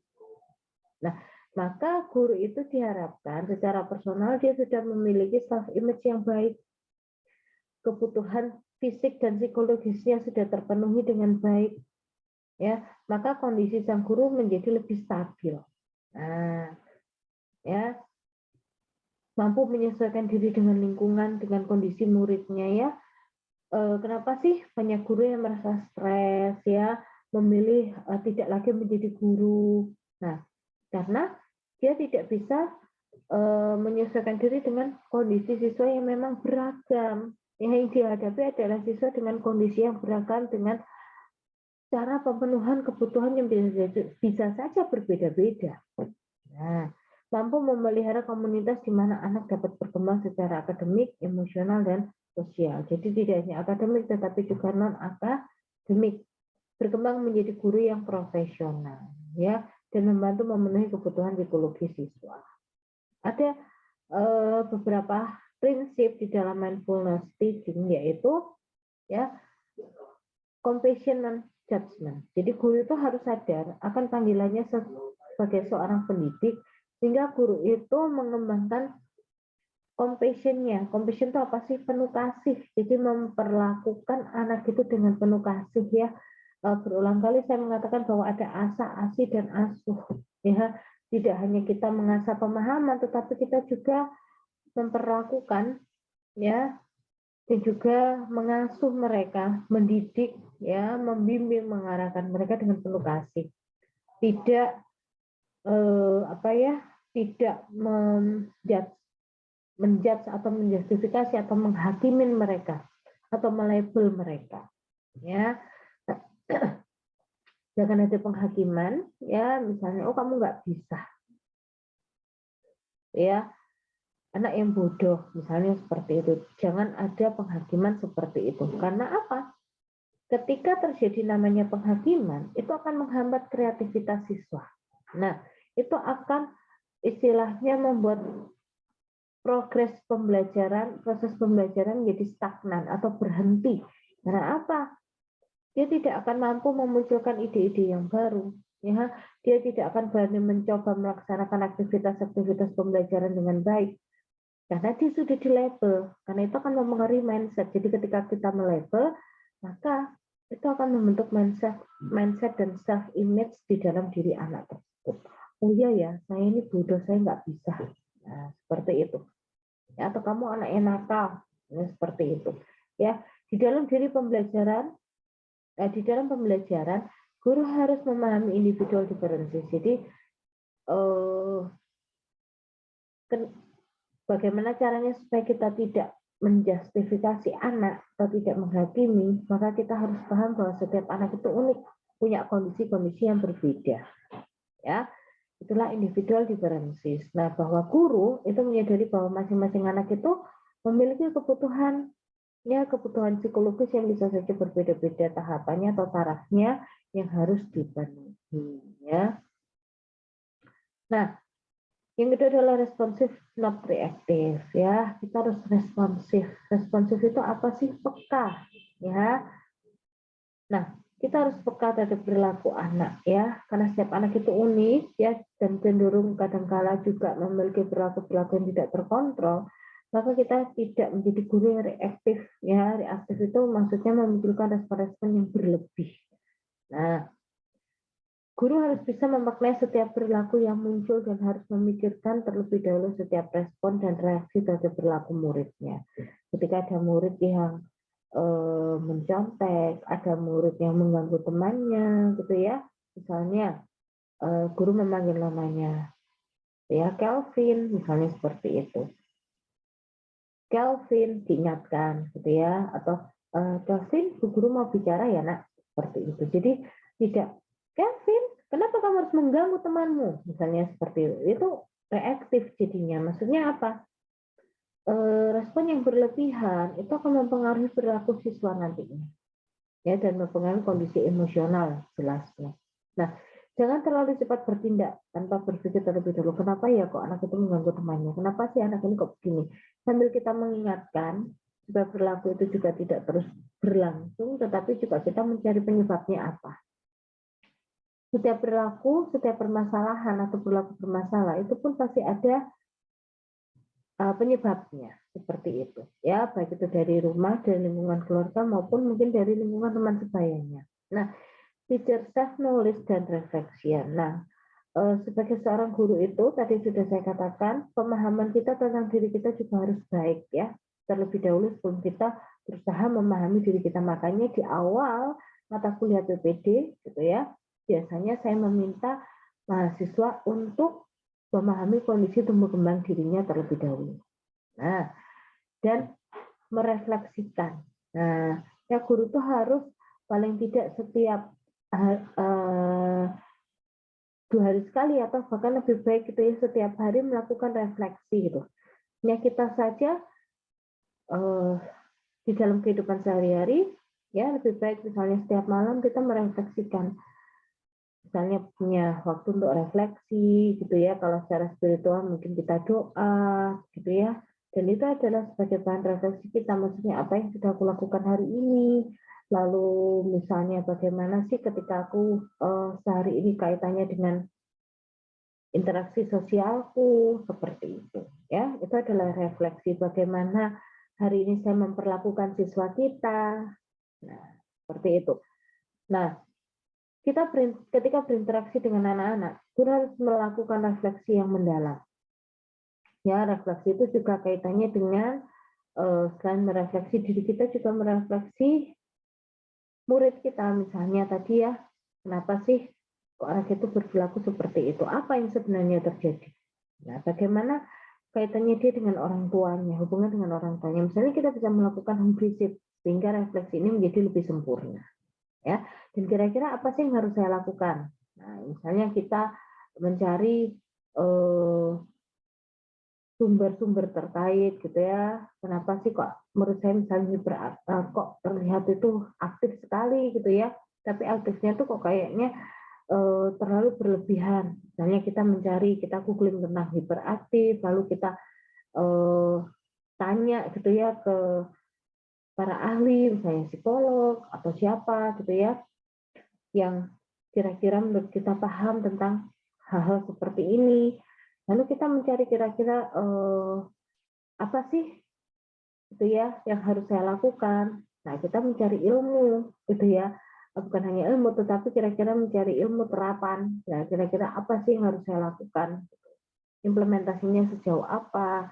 Nah, maka guru itu diharapkan secara personal dia sudah memiliki self image yang baik, kebutuhan fisik dan psikologisnya sudah terpenuhi dengan baik, ya, maka kondisi sang guru menjadi lebih stabil. Nah, ya, mampu menyesuaikan diri dengan lingkungan, dengan kondisi muridnya, ya. Kenapa sih banyak guru yang merasa stres, ya, memilih tidak lagi menjadi guru? Nah, karena dia tidak bisa menyesuaikan diri dengan kondisi siswa yang memang beragam. Yang dihadapi adalah siswa dengan kondisi yang beragam, dengan cara pemenuhan kebutuhan yang bisa saja berbeda-beda. Nah, mampu memelihara komunitas di mana anak dapat berkembang secara akademik, emosional, dan sosial. Jadi tidak hanya akademik tetapi juga non-akademik. Berkembang menjadi guru yang profesional, ya, dan membantu memenuhi kebutuhan psikologi siswa. Ada beberapa prinsip di dalam mindfulness teaching, yaitu, ya, compassion and judgment. Jadi guru itu harus sadar akan panggilannya sebagai seorang pendidik, sehingga guru itu mengembangkan compassion-nya. Compassion itu apa sih? Penuh kasih. Jadi memperlakukan anak itu dengan penuh kasih, ya. Berulang kali saya mengatakan bahwa ada asa, asi, dan asuh. Ya, tidak hanya kita mengasah pemahaman, tetapi kita juga memperlakukan, ya, dan juga mengasuh mereka, mendidik, ya, membimbing, mengarahkan mereka dengan penuh kasih. Tidak tidak menjudge atau menjustifikasi atau menghakimin mereka atau melabel mereka, ya. Jangan ada penghakiman, ya, misalnya, oh kamu nggak bisa, ya, anak yang bodoh, misalnya seperti itu. Jangan ada penghakiman seperti itu. Karena apa? Ketika terjadi namanya penghakiman, itu akan menghambat kreativitas siswa. Nah, itu akan istilahnya membuat proses pembelajaran menjadi stagnan atau berhenti. Karena apa? Dia tidak akan mampu memunculkan ide-ide yang baru. Ya, dia tidak akan berani mencoba melaksanakan aktivitas-aktivitas pembelajaran dengan baik. Karena dia sudah dilabel. Karena itu akan mempengaruhi mindset. Jadi ketika kita melabel, maka itu akan membentuk mindset dan self image di dalam diri anak tersebut. Oh iya ya, saya ini bodoh, saya nggak bisa. Nah, seperti itu. Ya, atau kamu anak yang nakal, ya, seperti itu. Ya, di dalam pembelajaran, guru harus memahami individual differences. Jadi bagaimana caranya supaya kita tidak menjustifikasi anak atau tidak menghakimi, maka kita harus paham bahwa setiap anak itu unik, punya kondisi-kondisi yang berbeda. Ya, itulah individual differences. Nah, bahwa guru itu menyadari bahwa masing-masing anak itu memiliki kebutuhan psikologis yang bisa saja berbeda-beda tahapannya atau tarafnya yang harus dipenuhi. Ya. Nah, yang kedua adalah responsif, not reaktif. Ya, kita harus responsif. Responsif itu apa sih? Peka. Ya. Nah, kita harus peka terhadap perilaku anak, ya, karena setiap anak itu unik, ya, dan cenderung kadangkala juga memiliki perilaku-perilaku yang tidak terkontrol. Maka kita tidak menjadi guru yang reaktif, ya. Reaktif itu maksudnya memunculkan respon-respon yang berlebih. Nah, guru harus bisa memaknai setiap perilaku yang muncul dan harus memikirkan terlebih dahulu setiap respon dan reaksi terhadap perilaku muridnya. Ketika ada murid yang mencontek, ada murid yang mengganggu temannya, gitu ya. Misalnya guru memanggil namanya, ya, Kelvin, misalnya seperti itu. Kelvin diingatkan, gitu ya, atau Kelvin, Bu Guru mau bicara ya nak, seperti itu. Jadi tidak, Kelvin, kenapa kamu harus mengganggu temanmu? Misalnya seperti itu reaktif jadinya. Maksudnya apa? respon yang berlebihan itu akan mempengaruhi perilaku siswa nantinya, ya, dan mempengaruhi kondisi emosional jelasnya. Nah, jangan terlalu cepat bertindak tanpa berpikir terlebih dahulu. Kenapa ya kok anak itu mengganggu temannya? Kenapa sih anak ini kok begini? Sambil kita mengingatkan supaya perilaku itu juga tidak terus berlangsung, tetapi juga kita mencari penyebabnya apa. Setiap perilaku, setiap permasalahan atau perilaku bermasalah itu pun pasti ada penyebabnya, seperti itu. Ya, baik itu dari rumah, dari lingkungan keluarga maupun mungkin dari lingkungan teman sebayanya. Nah, teacher self knowledge dan reflection. Nah, sebagai seorang guru itu tadi sudah saya katakan pemahaman kita tentang diri kita juga harus baik, ya. Terlebih dahulu sebelum kita berusaha memahami diri kita. Makanya di awal mata kuliah PPD gitu ya, biasanya saya meminta mahasiswa untuk memahami kondisi tumbuh kembang dirinya terlebih dahulu. Nah, dan merefleksikan. Nah, ya guru itu harus paling tidak setiap 2 hari sekali atau bahkan lebih baik gitu ya setiap hari melakukan refleksi gitu. Ya kita saja di dalam kehidupan sehari-hari ya lebih baik misalnya setiap malam kita merefleksikan. Misalnya punya waktu untuk refleksi gitu ya, kalau secara spiritual mungkin kita doa gitu ya, dan itu adalah sebagai bahan refleksi kita, maksudnya apa yang sudah aku lakukan hari ini, lalu misalnya bagaimana sih ketika aku sehari ini kaitannya dengan interaksi sosialku, seperti itu ya, itu adalah refleksi bagaimana hari ini saya memperlakukan siswa kita, nah seperti itu. Nah, ketika berinteraksi dengan anak-anak, guru harus melakukan refleksi yang mendalam. Ya, refleksi itu juga kaitannya dengan selain merefleksi diri kita juga merefleksi murid kita. Misalnya tadi ya, kenapa sih kok anak itu berperilaku seperti itu? Apa yang sebenarnya terjadi? Nah, bagaimana kaitannya dia dengan orang tuanya, hubungan dengan orang tuanya. Misalnya kita bisa melakukan home visit sehingga refleksi ini menjadi lebih sempurna. Ya, dan kira-kira apa sih yang harus saya lakukan? Nah, misalnya kita mencari sumber-sumber terkait gitu ya. Kenapa sih kok menurut saya misalnya kok terlihat itu aktif sekali gitu ya. Tapi aktifnya tuh kok kayaknya terlalu berlebihan. Misalnya kita mencari, kita googling tentang hiperaktif, lalu kita tanya gitu ya ke para ahli, misalnya psikolog atau siapa gitu ya, yang kira-kira menurut kita paham tentang hal-hal seperti ini. Lalu kita mencari kira-kira apa sih itu ya yang harus saya lakukan. Nah, kita mencari ilmu gitu ya. Bukan hanya ilmu tetapi kira-kira mencari ilmu terapan. Nah, kira-kira apa sih yang harus saya lakukan? Implementasinya sejauh apa?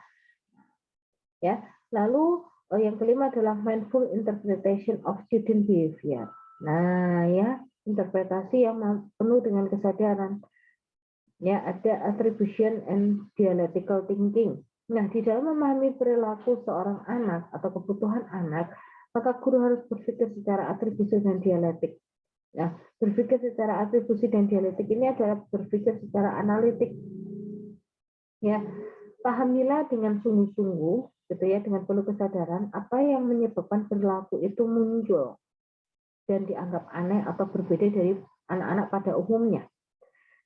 Ya. Lalu yang kelima adalah mindful interpretation of student behavior. Nah, ya, interpretasi yang penuh dengan kesadaran. Ya, ada attribution and dialectical thinking. Nah, di dalam memahami perilaku seorang anak atau kebutuhan anak, maka guru harus berpikir secara atribusi dan dialektik. Nah, berpikir secara atribusi dan dialektik ini adalah berpikir secara analitik. Ya, pahamilah dengan sungguh-sungguh, gitu ya, dengan penuh kesadaran apa yang menyebabkan perilaku itu muncul dan dianggap aneh atau berbeda dari anak-anak pada umumnya.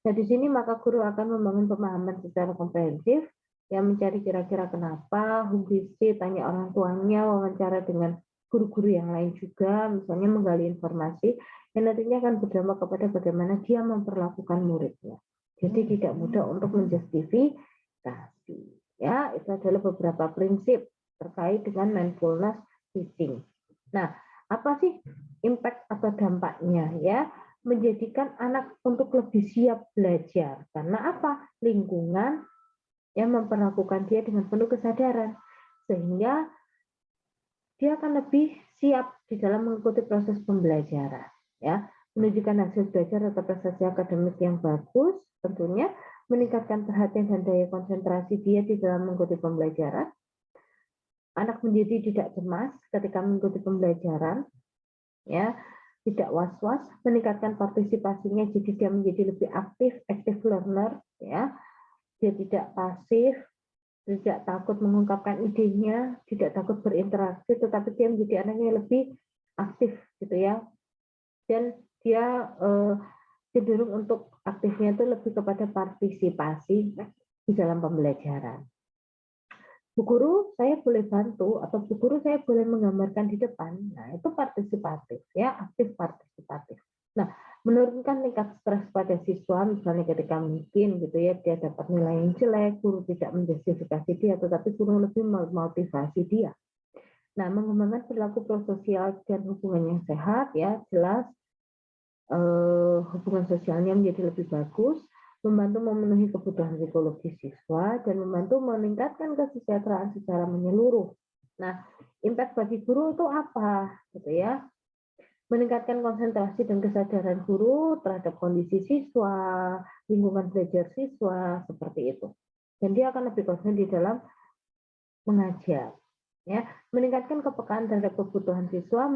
Nah, di sini maka guru akan membangun pemahaman secara komprehensif, yang mencari kira-kira kenapa, hubisi, tanya orang tuanya, wawancara dengan guru-guru yang lain juga, misalnya menggali informasi, yang nantinya akan berdampak kepada bagaimana dia memperlakukan muridnya. Jadi tidak mudah untuk menjustifikasi. Ya, itu adalah beberapa prinsip terkait dengan mindfulness teaching. Nah, apa sih impact atau dampaknya ya? Menjadikan anak untuk lebih siap belajar. Karena apa? Lingkungan yang memperlakukan dia dengan penuh kesadaran. Sehingga dia akan lebih siap di dalam mengikuti proses pembelajaran. Ya, menunjukkan hasil belajar atau prestasi akademik yang bagus, tentunya meningkatkan perhatian dan daya konsentrasi dia di dalam mengikuti pembelajaran. Anak menjadi tidak cemas ketika mengikuti pembelajaran, ya, tidak was-was, meningkatkan partisipasinya, jadi dia menjadi lebih aktif, active learner, ya, dia tidak pasif, tidak takut mengungkapkan idenya, tidak takut berinteraksi, tetapi dia menjadi anak yang lebih aktif gitu ya. Dan dia cenderung untuk aktifnya itu lebih kepada partisipasi di dalam pembelajaran. Bu guru, saya boleh bantu, atau Bu guru saya boleh menggambarkan di depan. Nah, itu partisipatif, ya, aktif partisipatif. Nah, menurunkan tingkat stres pada siswa, misalnya ketika mungkin gitu ya, dia dapat nilai yang jelek, guru tidak menjustifikasi dia, tetapi guru lebih memotivasi dia. Nah, mengembangkan perilaku prososial dan hubungan yang sehat, ya, jelas hubungan sosialnya menjadi lebih bagus, membantu memenuhi kebutuhan psikologis siswa, dan membantu meningkatkan kesejahteraan secara menyeluruh. Nah, impact bagi guru itu apa? Gitu ya. Meningkatkan konsentrasi dan kesadaran guru terhadap kondisi siswa, lingkungan belajar siswa, seperti itu. Dan dia akan lebih konsen di dalam mengajar. Ya, meningkatkan kepekaan terhadap kebutuhan siswa,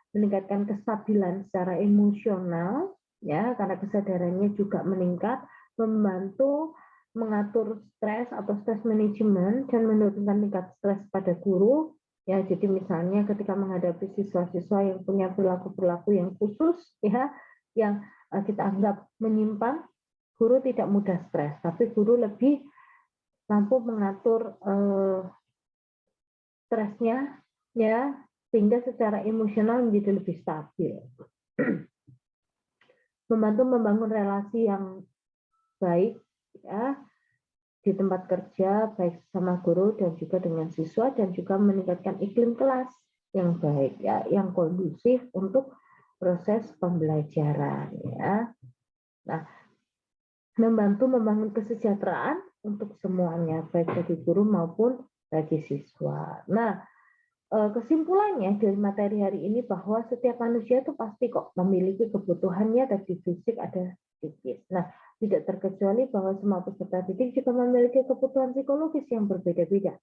meningkatkan kestabilan secara emosional, ya, karena kesadarannya juga meningkat, membantu mengatur stres atau stress management dan menurunkan tingkat stres pada guru. Ya, jadi misalnya ketika menghadapi siswa-siswa yang punya perilaku-perilaku yang khusus, ya, yang kita anggap menyimpang, guru tidak mudah stres, tapi guru lebih mampu mengatur stresnya, ya, sehingga secara emosional menjadi lebih stabil. Membantu membangun relasi yang baik, ya, di tempat kerja, baik sama guru dan juga dengan siswa, dan juga meningkatkan iklim kelas yang baik, ya, yang kondusif untuk proses pembelajaran, ya. Nah, membantu membangun kesejahteraan untuk semuanya, baik bagi guru maupun bagi siswa. Nah, kesimpulannya dari materi hari ini bahwa setiap manusia itu pasti kok memiliki kebutuhannya, tadi fisik ada psikis. Nah, tidak terkecuali bahwa semua peserta didik juga memiliki kebutuhan psikologis yang berbeda-beda.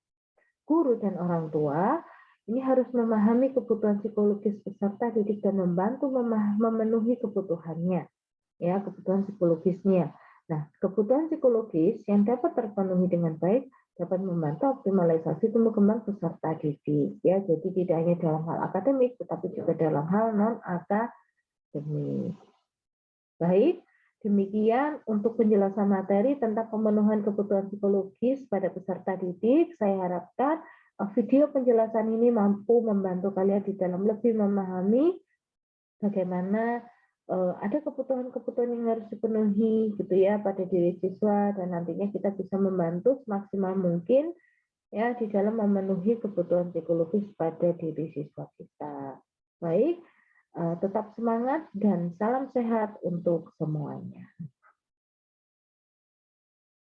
Guru dan orang tua ini harus memahami kebutuhan psikologis peserta didik dan membantu memenuhi kebutuhannya, ya, kebutuhan psikologisnya. Nah, kebutuhan psikologis yang dapat terpenuhi dengan baik dapat membantu optimalisasi tumbuh kembang peserta didik, ya. Jadi tidak hanya dalam hal akademik, tetapi juga dalam hal non akademik. Baik, demikian untuk penjelasan materi tentang pemenuhan kebutuhan psikologis pada peserta didik. Saya harapkan video penjelasan ini mampu membantu kalian di dalam lebih memahami bagaimana ada kebutuhan-kebutuhan yang harus dipenuhi gitu ya pada diri siswa, dan nantinya kita bisa membantu semaksimal mungkin ya di dalam memenuhi kebutuhan psikologis pada diri siswa kita. Baik, tetap semangat dan salam sehat untuk semuanya.